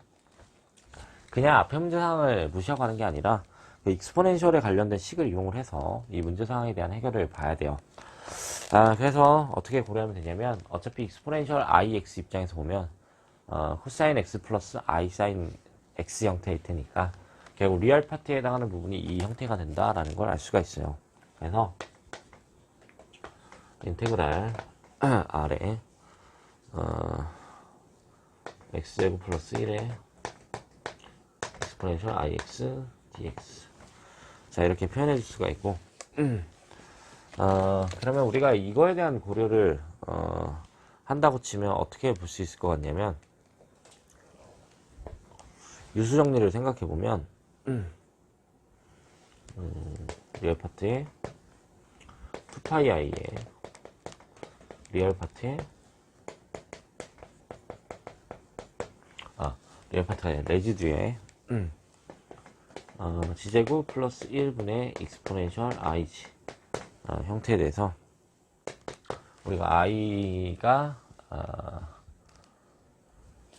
그냥 앞에 문제사항을 무시하고 하는 게 아니라, 그 익스포넨셜에 관련된 식을 이용을 해서 이 문제사항에 대한 해결을 봐야 돼요. 그래서 어떻게 고려하면 되냐면, 어차피 익스포넨셜 ix 입장에서 보면, 코사인 x 플러스 i 사인 x 형태일 테니까, 결국 리얼 파트에 해당하는 부분이 이 형태가 된다라는 걸 알 수가 있어요. 그래서 인테그랄 R에 x제곱 플러스 1에 exponential ix dx. 자, 이렇게 표현해 줄 수가 있고, 그러면 우리가 이거에 대한 고려를 한다고 치면 어떻게 볼 수 있을 것 같냐면, 유수 정리를 생각해 보면, 리얼 파트에 2파이 i에 리얼 파트에 리얼 파트가 아니라 레지듀에 지제곱 플러스 1분의 익스포넨셜 ig 형태에 대해서 우리가 i가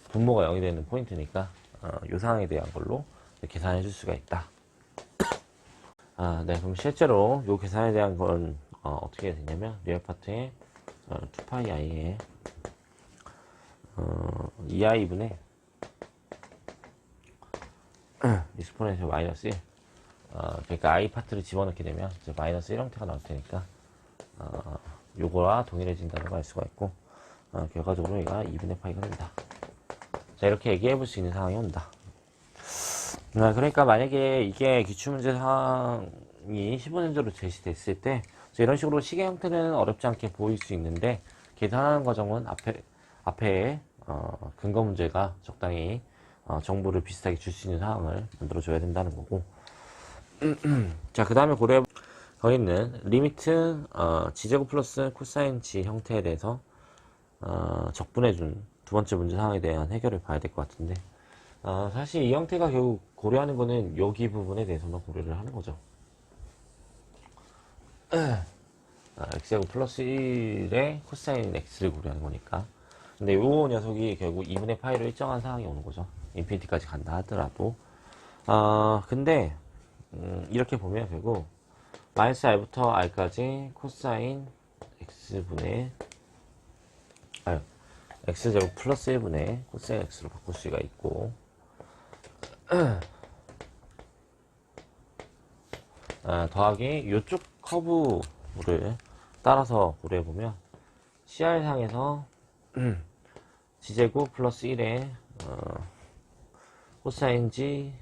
분모가 0이 되는 포인트니까 이 상황에 대한 걸로 계산해 줄 수가 있다. 네, 그럼 실제로 이 계산에 대한 건 어떻게 되냐면, 리얼 파트에 2파이 i에 2i분의 익스포넨셜 마이너스 1, 그러니까 i 파트를 집어넣게 되면 이제 마이너스 1 형태가 나올 테니까 요거와 동일해진다는 걸 알 수가 있고, 결과적으로 얘가 2분의 파이가 된다. 자, 이렇게 얘기해 볼 수 있는 상황이 온다. 그러니까 만약에 이게 기출문제 상황이 15년도로 제시됐을 때, 이런 식으로 시계 형태는 어렵지 않게 보일 수 있는데, 계산하는 과정은 앞에 근거 문제가 적당히 정보를 비슷하게 줄 수 있는 상황을 만들어줘야 된다는 거고. 자, 그 다음에 거기 있는 리미트 g제곱 플러스 코사인 g 형태에 대해서 적분해준 두 번째 문제 상황에 대한 해결을 봐야 될 것 같은데, 사실 이 형태가 결국 고려하는 거는 여기 부분에 대해서만 고려를 하는 거죠. x제곱 플러스 1의 코사인 x를 고려하는 거니까. 근데 요 녀석이 결국 2분의 파이로 일정한 상황이 오는 거죠. 인피니티까지 간다 하더라도. 근데 이렇게 보면 결국 마이너스 r부터 r까지 코사인 x분의 x제곱 플러스 1분의 코사인 x로 바꿀 수가 있고, 더하기 요쪽 커브를 따라서 고려해보면 CR상에서 g제곱 플러스 1의 코사인 g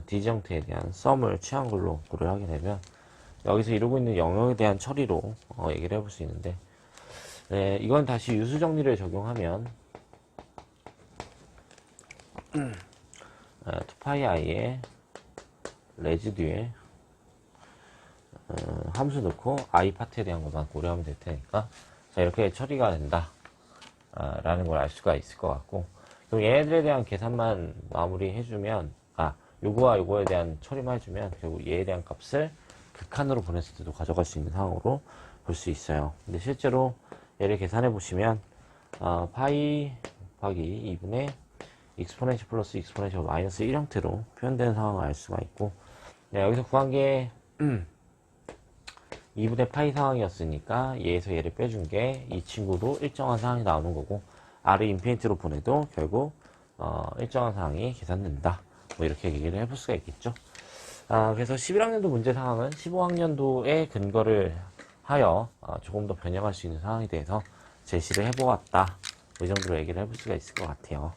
dg 형태에 대한 썸을 취한 걸로 고려를 하게 되면, 여기서 이루고 있는 영역에 대한 처리로 얘기를 해볼 수 있는데, 네, 이건 다시 유수 정리를 적용하면 2파이 i에 레지듀에 함수 넣고 i 파트에 대한 것만 고려하면 될 테니까, 자, 이렇게 처리가 된다 라는 걸 알 수가 있을 것 같고, 그럼 얘네들에 대한 계산만 마무리 해주면, 요거와 요거에 대한 처리만 해주면 결국 얘에 대한 값을 극한으로 보냈을 때도 가져갈 수 있는 상황으로 볼 수 있어요. 근데 실제로 얘를 계산해 보시면 파이 곱하기 2분의 익스포넨셜 플러스 익스포넨셜 마이너스 1 형태로 표현되는 상황을 알 수가 있고, 네, 여기서 구한 게 2분의 파이 상황이었으니까 얘에서 얘를 빼준 게 이 친구도 일정한 상황이 나오는 거고, r을 인피니티로 보내도 결국 일정한 상황이 계산된다. 뭐 이렇게 얘기를 해볼 수가 있겠죠. 그래서 11학년도 문제 상황은 15학년도에 근거를 하여 조금 더 변형할 수 있는 상황에 대해서 제시를 해보았다. 이 정도로 얘기를 해볼 수가 있을 것 같아요.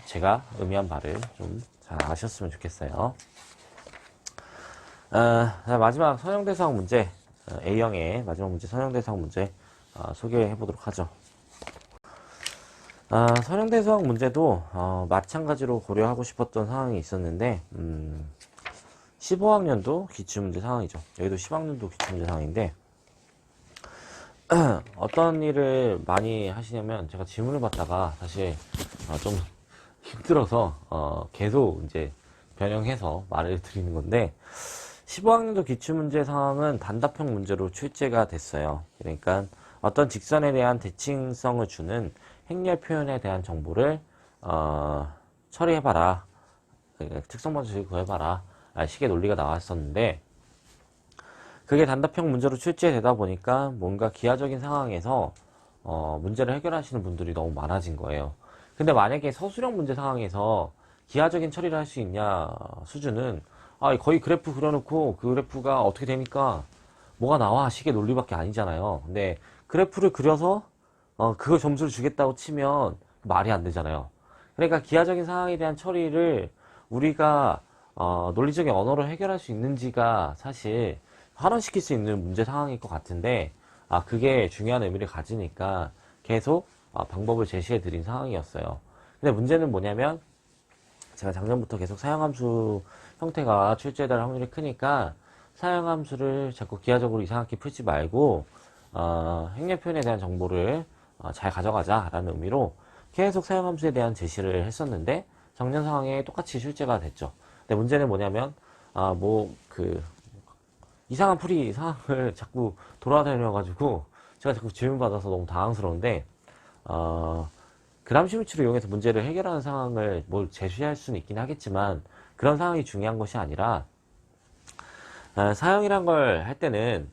제가 의미한 바를 좀 잘 아셨으면 좋겠어요. 자, 마지막 선형대상 문제, A형의 마지막 문제 선형대상 문제 소개해 보도록 하죠. 선형대상 문제도 마찬가지로 고려하고 싶었던 상황이 있었는데 15학년도 기출문제 상황이죠. 여기도 10학년도 기출문제 상황인데 어떤 일을 많이 하시냐면, 제가 질문을 받다가 사실 좀 힘들어서 계속 이제 변형해서 말을 드리는 건데, 15학년도 기출문제 상황은 단답형 문제로 출제가 됐어요. 그러니까 어떤 직선에 대한 대칭성을 주는 행렬 표현에 대한 정보를 처리해봐라, 특성 먼저 구해봐라 식의 논리가 나왔었는데, 그게 단답형 문제로 출제되다 보니까 뭔가 기하적인 상황에서 문제를 해결하시는 분들이 너무 많아진 거예요. 근데 만약에 서술형 문제 상황에서 기하적인 처리를 할 수 있냐 수준은 거의 그래프 그려놓고 그 그래프가 어떻게 되니까 뭐가 나와 식의 논리밖에 아니잖아요. 근데 그래프를 그려서 그걸 점수를 주겠다고 치면 말이 안 되잖아요. 그러니까 기하적인 상황에 대한 처리를 우리가 논리적인 언어로 해결할 수 있는지가 사실 환원시킬 수 있는 문제 상황일 것 같은데, 그게 중요한 의미를 가지니까 계속 방법을 제시해 드린 상황이었어요. 근데 문제는 뭐냐면, 제가 작년부터 계속 사형함수 형태가 출제될 확률이 크니까 사형함수를 자꾸 기하적으로 이상하게 풀지 말고 행렬 표현에 대한 정보를 잘 가져가자라는 의미로 계속 사형함수에 대한 제시를 했었는데, 작년 상황에 똑같이 출제가 됐죠. 근데 문제는 뭐냐면 이상한 풀이 상황을 자꾸 돌아다녀가지고 제가 자꾸 질문받아서 너무 당황스러운데, 그람시무치를 이용해서 문제를 해결하는 상황을 뭘 제시할 수는 있긴 하겠지만 그런 상황이 중요한 것이 아니라, 사형이란 걸 할 때는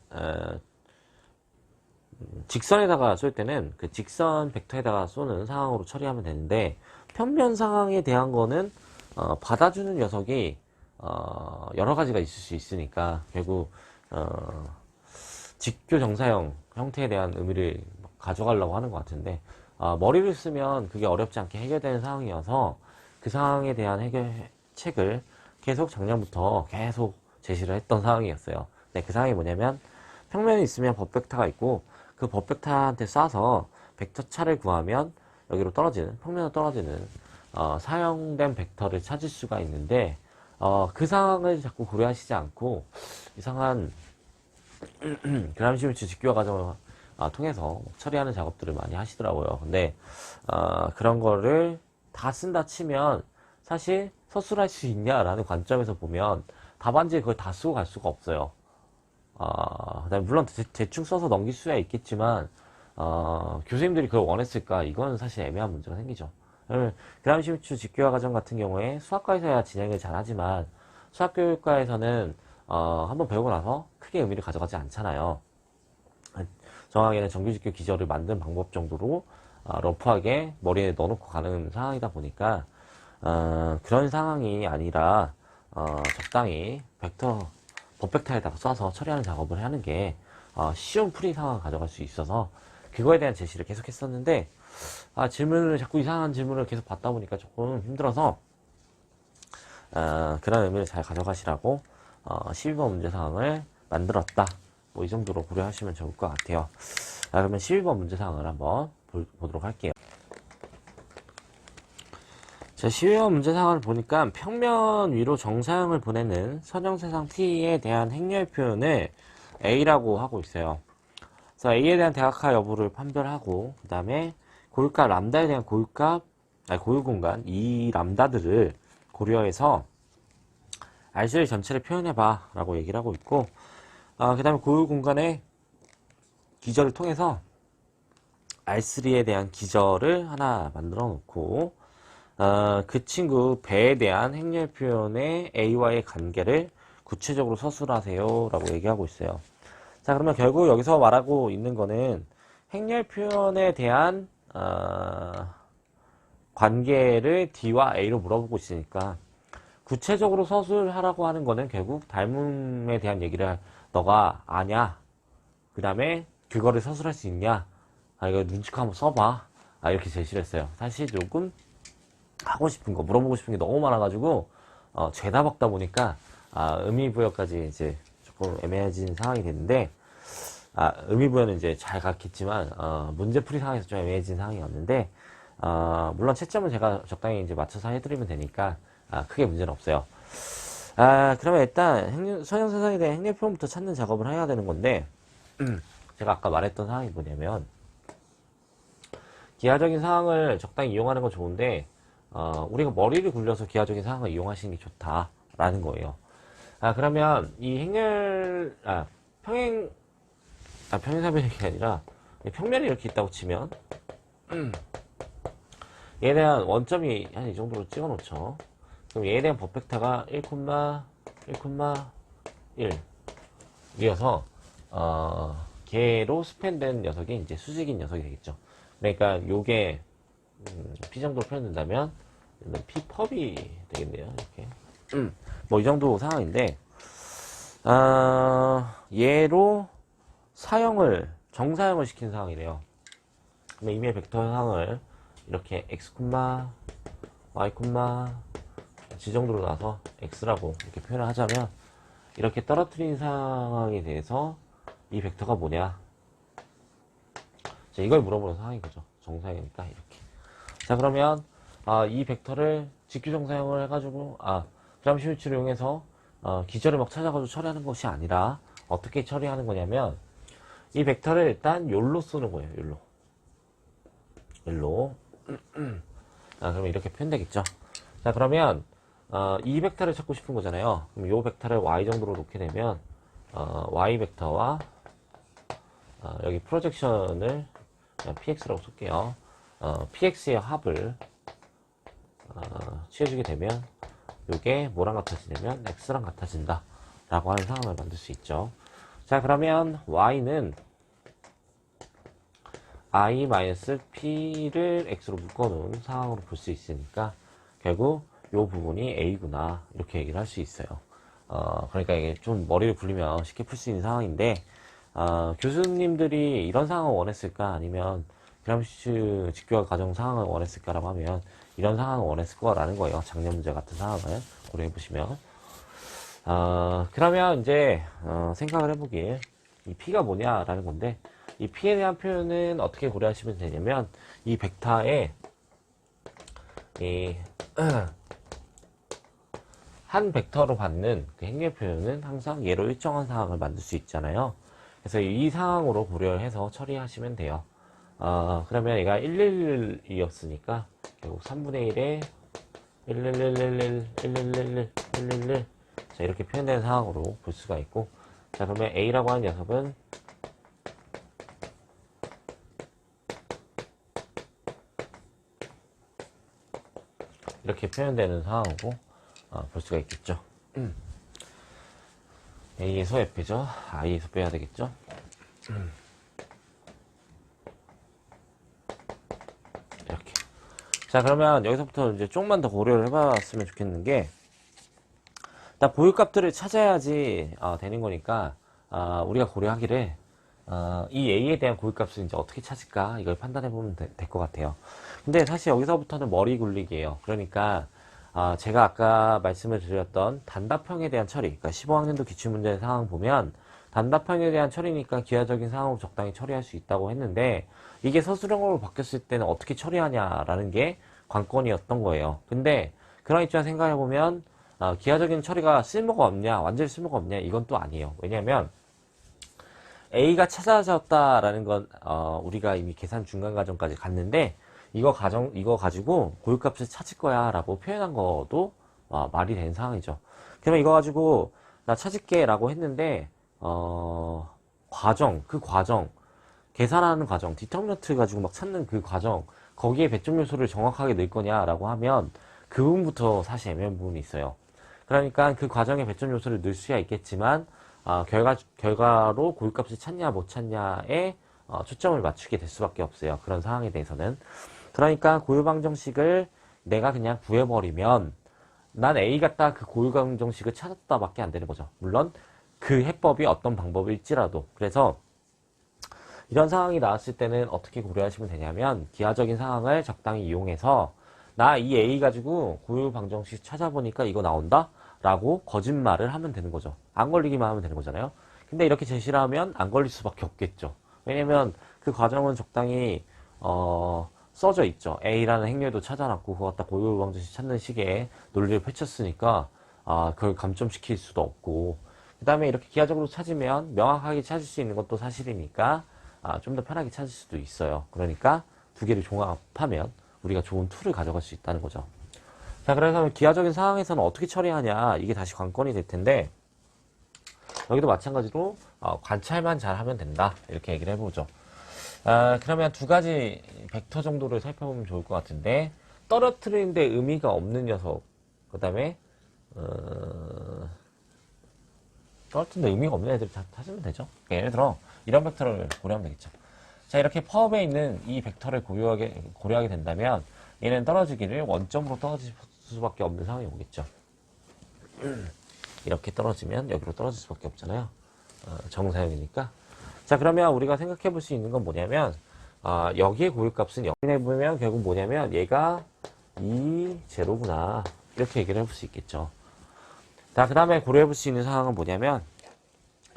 직선에다가 쏠 때는 그 직선 벡터에다가 쏘는 상황으로 처리하면 되는데, 평면 상황에 대한 거는 받아주는 녀석이 여러 가지가 있을 수 있으니까 결국 직교 정사형 형태에 대한 의미를 가져가려고 하는 것 같은데, 머리를 쓰면 그게 어렵지 않게 해결되는 상황이어서 그 상황에 대한 해결책을 계속 작년부터 계속 제시를 했던 상황이었어요. 근데 그 상황이 뭐냐면, 평면이 있으면 법벡터가 있고 그 법벡터한테 쏴서 벡터 차를 구하면 여기로 떨어지는, 평면으로 떨어지는 사형된 벡터를 찾을 수가 있는데, 그 상황을 자꾸 고려하시지 않고 이상한 그람시무치 직교화 과정을 통해서 처리하는 작업들을 많이 하시더라고요. 근데 그런 거를 다 쓴다 치면 사실 서술할 수 있냐라는 관점에서 보면 답안지에 그걸 다 쓰고 갈 수가 없어요. 그다음에 물론 대충 써서 넘길 수야 있겠지만 교수님들이 그걸 원했을까? 이건 사실 애매한 문제가 생기죠. 그람시무치 직교화 과정 같은 경우에 수학과에서야 진행을 잘 하지만 수학교육과에서는 한번 배우고 나서 크게 의미를 가져가지 않잖아요. 정확하게는 정규직교 기저를 만든 방법 정도로 러프하게 머리에 넣어놓고 가는 상황이다 보니까 그런 상황이 아니라 적당히 법벡터에다가 쏴서 처리하는 작업을 하는 게 쉬운 풀이 상황을 가져갈 수 있어서 그거에 대한 제시를 계속 했었는데, 질문을 자꾸 이상한 질문을 계속 받다 보니까 조금 힘들어서 그런 의미를 잘 가져가시라고 12번 문제 상황을 만들었다. 뭐 이 정도로 고려하시면 좋을 것 같아요. 그러면 12번 문제 상황을 한번 보도록 할게요. 자, 12번 문제 상황을 보니까 평면 위로 정사형을 보내는 선형세상 T에 대한 행렬 표현을 A라고 하고 있어요. 그래서 A에 대한 대각화 여부를 판별하고, 그 다음에 고유값 람다에 대한 고유공간 이 람다들을 고려해서 R3 전체를 표현해봐 라고 얘기를 하고 있고, 그 다음에 고유공간의 기저를 통해서 R3에 대한 기저를 하나 만들어 놓고, 그 친구 배에 대한 행렬 표현의 A와의 관계를 구체적으로 서술하세요 라고 얘기하고 있어요. 자, 그러면 결국 여기서 말하고 있는 거는 행렬 표현에 대한 관계를 D와 A로 물어보고 있으니까 구체적으로 서술하라고 하는 거는 결국 닮음에 대한 얘기를 너가 아냐? 그 다음에 그거를 서술할 수 있냐? 이거 눈치껏 한번 써봐. 이렇게 제시를 했어요. 사실 조금 하고 싶은 거, 물어보고 싶은 게 너무 많아가지고, 죄다 먹다 보니까, 의미부여까지 이제 조금 애매해진 상황이 됐는데, 의미부여는 이제 잘 갔겠지만, 문제풀이 상황에서 좀 애매해진 상황이 왔는데, 물론 채점은 제가 적당히 이제 맞춰서 해드리면 되니까, 크게 문제는 없어요. 그러면 일단 선형사상에 대한 행렬표현부터 찾는 작업을 해야 되는 건데, 제가 아까 말했던 상황이 뭐냐면, 기하적인 상황을 적당히 이용하는 건 좋은데, 우리가 머리를 굴려서 기하적인 상황을 이용하시는 게 좋다라는 거예요. 그러면 이 평행사변이 아니라 평면이 이렇게 있다고 치면 얘에 대한 원점이 한 이 정도로 찍어 놓죠. 그럼 얘에 대한 법벡터가 1,1 이어서 걔로 스팬된 녀석이 이제 수직인 녀석이 되겠죠. 그러니까 요게 P 정도로 표현된다면 P 펍이 되겠네요. 이렇게 뭐 이 정도 상황인데 얘로 정사형을 시킨 상황이래요. 그러면 이미의 벡터 현상을 이렇게 x, y, g 정도로 나서 x라고 이렇게 표현을 하자면 이렇게 떨어뜨린 상황에 대해서 이 벡터가 뭐냐? 자, 이걸 물어보는 상황인 거죠. 정사형이니까 이렇게. 자, 그러면 이 벡터를 직규 정사형을 해가지고 그람 시미치를 이용해서 기절을 막 찾아가지고 처리하는 것이 아니라 어떻게 처리하는 거냐면 이 벡터를 일단 욜로 쓰는 거예요. 욜로. 그러면 이렇게 표현되겠죠. 자, 그러면 이 벡터를 찾고 싶은 거잖아요. 그럼 이 벡터를 y 정도로 놓게 되면 y 벡터와 여기 프로젝션을 px라고 쓸게요. px의 합을 취해주게 되면 이게 뭐랑 같아지냐면 x랑 같아진다 라고 하는 상황을 만들 수 있죠. 자, 그러면 y는 i-p를 x로 묶어놓은 상황으로 볼 수 있으니까 결국 이 부분이 a구나 이렇게 얘기를 할 수 있어요. 그러니까 이게 좀 머리를 굴리면 쉽게 풀 수 있는 상황인데 교수님들이 이런 상황을 원했을까 아니면 그람슈 직교화 과정 상황을 원했을까라고 하면 이런 상황을 원했을 거라는 거예요. 작년 문제 같은 상황을 고려해 보시면 그러면 이제 생각을 해보길 이 P가 뭐냐라는 건데 이 P에 대한 표현은 어떻게 고려하시면 되냐면 이 벡터에 한 벡터로 받는 그 행렬 표현은 항상 얘로 일정한 상황을 만들 수 있잖아요. 그래서 이 상황으로 고려를 해서 처리하시면 돼요. 그러면 얘가 111이었으니까 결국 3분의 1에 111 자, 이렇게 표현되는 상황으로 볼 수가 있고 자, 그러면 A라고 하는 녀석은 이렇게 표현되는 상황으로 볼 수가 있겠죠. A에서 F죠. I에서 빼야 되겠죠. 이렇게. 자, 그러면 여기서부터 이제 조금만 더 고려를 해봤으면 좋겠는 게, 일단 보유값들을 찾아야지 되는 거니까 우리가 고려하기를 이 A에 대한 고유값을 이제 어떻게 찾을까 이걸 판단해 보면 될 것 같아요. 근데 사실 여기서부터는 머리 굴리기예요. 그러니까 제가 아까 말씀을 드렸던 단답형에 대한 처리, 그러니까 15학년도 기출문제 상황 보면 단답형에 대한 처리니까 기하적인 상황으로 적당히 처리할 수 있다고 했는데 이게 서술형으로 바뀌었을 때는 어떻게 처리하냐라는 게 관건이었던 거예요. 근데 그런 입장에서 생각해보면 기하적인 처리가 쓸모가 없냐, 완전히 쓸모가 없냐, 이건 또 아니에요. 왜냐면 A가 찾아졌다라는 건 우리가 이미 계산 중간 과정까지 갔는데 이거 가지고 고유값을 찾을 거야 라고 표현한 것도 말이 되는 상황이죠. 그러면 이거 가지고 나 찾을게 라고 했는데 그 과정 계산하는 과정 디터미넌트 가지고 막 찾는 그 과정 거기에 배점 요소를 정확하게 넣을 거냐 라고 하면 그 부분부터 사실 애매한 부분이 있어요. 그러니까 그 과정에 배점 요소를 넣을 수야 있겠지만 결과로 고유값을 찾냐 못 찾냐에 초점을 맞추게 될 수밖에 없어요. 그런 상황에 대해서는. 그러니까 고유방정식을 내가 그냥 구해버리면 난 A 같다 그 고유방정식을 찾았다 밖에 안 되는 거죠. 물론 그 해법이 어떤 방법일지라도. 그래서 이런 상황이 나왔을 때는 어떻게 고려하시면 되냐면 기하적인 상황을 적당히 이용해서 나 이 A 가지고 고유 방정식 찾아보니까 이거 나온다? 라고 거짓말을 하면 되는 거죠. 안 걸리기만 하면 되는 거잖아요. 근데 이렇게 제시를 하면 안 걸릴 수밖에 없겠죠. 왜냐면 그 과정은 적당히 써져 있죠. A라는 행렬도 찾아놨고 그거 갖다 고유 방정식 찾는 식의 논리를 펼쳤으니까 그걸 감점시킬 수도 없고 그 다음에 이렇게 기하적으로 찾으면 명확하게 찾을 수 있는 것도 사실이니까 좀 더 편하게 찾을 수도 있어요. 그러니까 두 개를 종합하면 우리가 좋은 툴을 가져갈 수 있다는 거죠. 자, 그래서 기하적인 상황에서는 어떻게 처리하냐 이게 다시 관건이 될 텐데 여기도 마찬가지로 관찰만 잘하면 된다 이렇게 얘기를 해보죠. 그러면 두 가지 벡터 정도를 살펴보면 좋을 것 같은데 떨어뜨리는데 의미가 없는 녀석 그 다음에 떨어뜨리는데 의미가 없는 애들 다 찾으면 되죠. 예를 들어 이런 벡터를 고려하면 되겠죠. 자, 이렇게 퍼업에 있는 이 벡터를 고려하게 된다면 얘는 떨어지기를 원점으로 떨어질 수밖에 없는 상황이 오겠죠. 이렇게 떨어지면 여기로 떨어질 수밖에 없잖아요. 정사역이니까. 자, 그러면 우리가 생각해 볼 수 있는 건 뭐냐면 여기에 고유값은 해보면 결국 뭐냐면 얘가 2제로구나 이렇게 얘기를 해볼 수 있겠죠. 자, 그 다음에 고려해 볼 수 있는 상황은 뭐냐면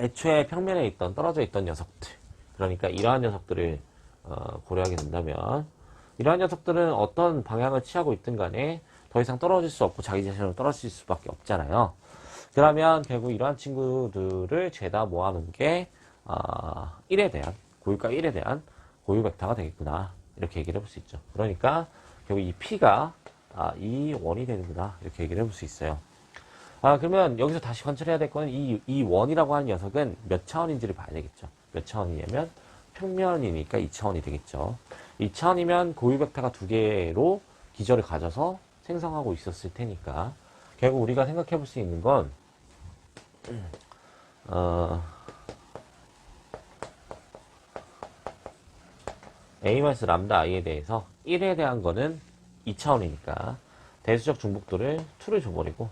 애초에 평면에 있던 떨어져 있던 녀석들 그러니까 이러한 녀석들을 고려하게 된다면 이러한 녀석들은 어떤 방향을 취하고 있든 간에 더 이상 떨어질 수 없고 자기 자신으로 떨어질 수밖에 없잖아요. 그러면 결국 이러한 친구들을 죄다 모아놓은 게 1에 대한 고유가 1에 대한 고유 벡터가 되겠구나 이렇게 얘기를 해볼 수 있죠. 그러니까 결국 이 P가 이 원이 되는구나 이렇게 얘기를 해볼 수 있어요. 그러면 여기서 다시 관찰해야 될 거는 이 원이라고 하는 녀석은 몇 차원인지를 봐야 되겠죠. 몇 차원이냐면 평면이니까 2차원이 되겠죠. 2차원이면 고유 벡터가 두 개로 기저를 가져서 생성하고 있었을 테니까 결국 우리가 생각해 볼 수 있는 건 A-람다 i에 대해서 1에 대한 거는 2차원이니까 대수적 중복도를 2를 줘버리고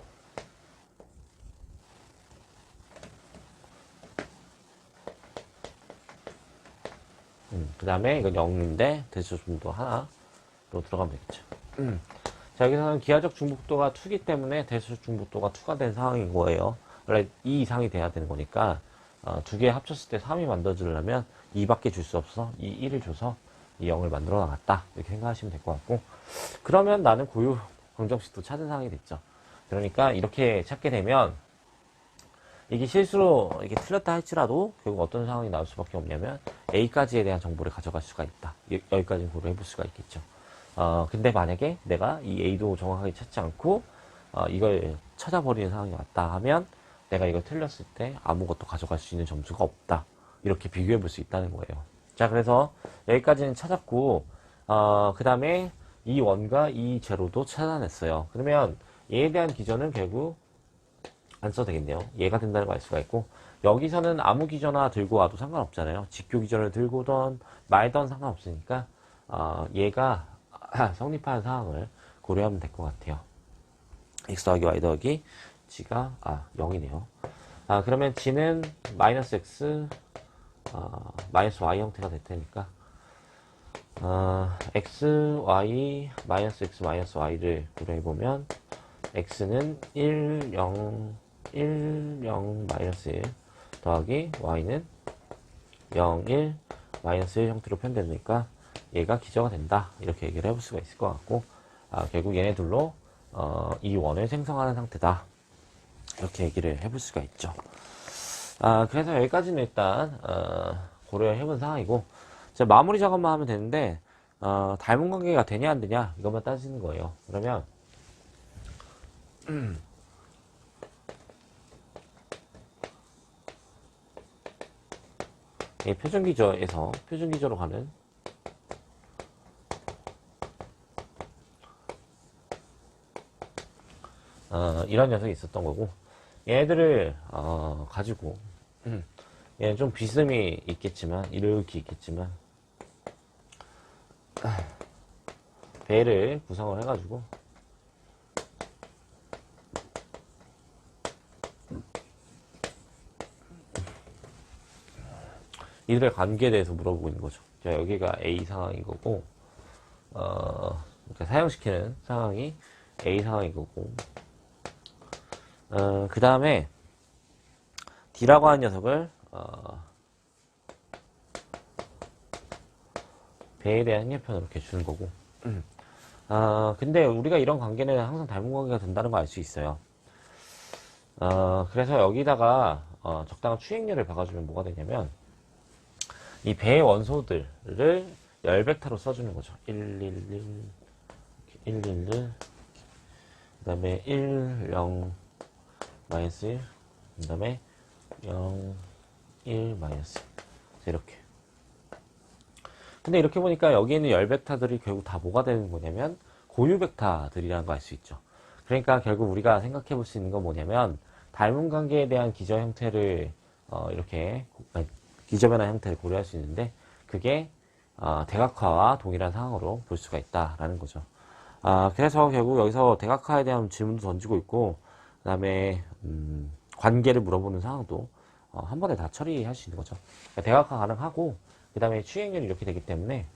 그 다음에 이건 0인데 대수적 중복도 하나로 들어가면 되겠죠. 자, 여기서는 기하적 중복도가 2기 때문에 대수적 중복도가 2가 된 상황인 거예요. 원래 2 이상이 돼야 되는 거니까 두 개 합쳤을 때 3이 만들어지려면 2밖에 줄 수 없어. 이 1을 줘서 이 0을 만들어 나갔다. 이렇게 생각하시면 될 것 같고 그러면 나는 고유 방정식도 찾은 상황이 됐죠. 그러니까 이렇게 찾게 되면 이게 실수로 이게 틀렸다 할지라도 결국 어떤 상황이 나올 수밖에 없냐면 A까지에 대한 정보를 가져갈 수가 있다. 여기까지 고려해 볼 수가 있겠죠. 근데 만약에 내가 이 A도 정확하게 찾지 않고 이걸 찾아버리는 상황이 왔다 하면 내가 이걸 틀렸을 때 아무것도 가져갈 수 있는 점수가 없다. 이렇게 비교해 볼 수 있다는 거예요. 자, 그래서 여기까지는 찾았고 그 다음에 이 원과 이 제로도 찾아냈어요. 그러면 얘에 대한 기전은 결국 안 써도 되겠네요. 얘가 된다는 걸 알 수가 있고 여기서는 아무 기전화 들고 와도 상관없잖아요. 직교 기전을 들고던 말던 상관없으니까 얘가 성립하는 상황을 고려하면 될 것 같아요. x 더하기 y 더하기 g가 0이네요. 그러면 g는 마이너스 x 마이너스 y 형태가 될 테니까 x, y, 마이너스 x, 마이너스 y를 고려해보면 x는 1, 0, 1, 0, 마이너스 1 더하기 y는 0, 1, 마이너스 1 형태로 표현되니까 얘가 기저가 된다. 이렇게 얘기를 해볼 수가 있을 것 같고 결국 얘네들로 이 원을 생성하는 상태다. 이렇게 얘기를 해볼 수가 있죠. 그래서 여기까지는 일단 고려해본 상황이고 자, 마무리 작업만 하면 되는데 닮은 관계가 되냐 안 되냐 이것만 따지는 거예요. 그러면 표준기저에서 표준기저로 가는 이런 녀석이 있었던 거고 얘들을 가지고 얘는 좀 비스듬히 있겠지만 이렇게 있겠지만 배를 구성을 해가지고 이들의 관계에 대해서 물어보고 있는 거죠. 자, 여기가 A 상황인 거고, 그러니까 사용시키는 상황이 A 상황인 거고, 그 다음에 D라고 하는 녀석을 배에 대한 행렬편으로 이렇게 주는 거고. 근데 우리가 이런 관계는 항상 닮은 관계가 된다는 걸 알 수 있어요. 그래서 여기다가 적당한 추행렬을 박아주면 뭐가 되냐면 이 배의 원소들을 열벡터로 써주는 거죠. 111, 111, 그 다음에 1, 0, 마이너스 1, 그 다음에 0, 1, 마이너스 1. 이렇게. 근데 이렇게 보니까 여기 있는 열벡터들이 결국 다 뭐가 되는 거냐면 고유벡터들이라는 거 알 수 있죠. 그러니까 결국 우리가 생각해 볼 수 있는 건 뭐냐면 닮은 관계에 대한 기저 형태를 이렇게 기저 변화 형태를 고려할 수 있는데 그게 대각화와 동일한 상황으로 볼 수가 있다라는 거죠. 그래서 결국 여기서 대각화에 대한 질문도 던지고 있고 그 다음에 관계를 물어보는 상황도 한 번에 다 처리할 수 있는 거죠. 그러니까 대각화 가능하고 그 다음에 추행률이 이렇게 되기 때문에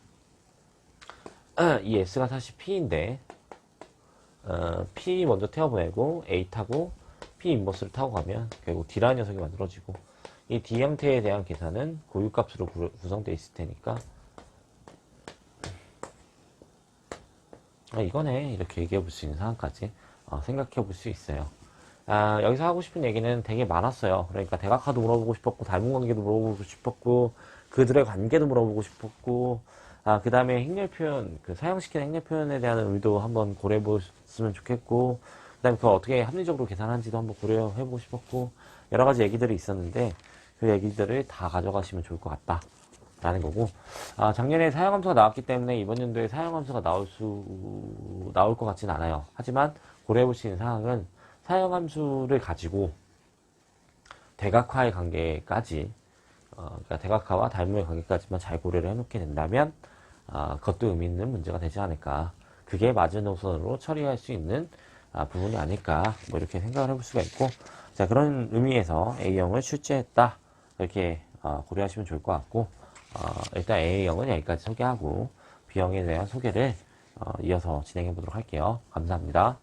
이 S가 사실 P인데 P 먼저 태워보내고 A 타고 P 인버스를 타고 가면 결국 D라는 녀석이 만들어지고 이 D 형태에 대한 계산은 고유값으로 구성되어 있을 테니까 이거네 이렇게 얘기해 볼 수 있는 상황까지 생각해 볼 수 있어요. 여기서 하고 싶은 얘기는 되게 많았어요. 그러니까 대각화도 물어보고 싶었고 닮은 관계도 물어보고 싶었고 그들의 관계도 물어보고 싶었고 그 다음에 행렬 표현, 그 사용시키는 행렬 표현에 대한 의도 한번 고려해 보셨으면 좋겠고 그 다음에 그걸 어떻게 합리적으로 계산하는지도 한번 고려해 보고 싶었고 여러 가지 얘기들이 있었는데 그 얘기들을 다 가져가시면 좋을 것 같다 라는 거고 작년에 사용함수가 나왔기 때문에 이번 연도에 사용함수가 나올 것 같진 않아요. 하지만 고려해 볼 수 있는 상황은 사용함수를 가지고 대각화의 관계까지 그러니까 대각화와 닮음의 관계까지만 잘 고려를 해놓게 된다면 그것도 의미 있는 문제가 되지 않을까. 그게 마지노선으로 처리할 수 있는 부분이 아닐까. 뭐 이렇게 생각을 해볼 수가 있고 자 그런 의미에서 A형을 출제했다. 이렇게 고려하시면 좋을 것 같고 일단 A형은 여기까지 소개하고 B형에 대한 소개를 이어서 진행해 보도록 할게요. 감사합니다.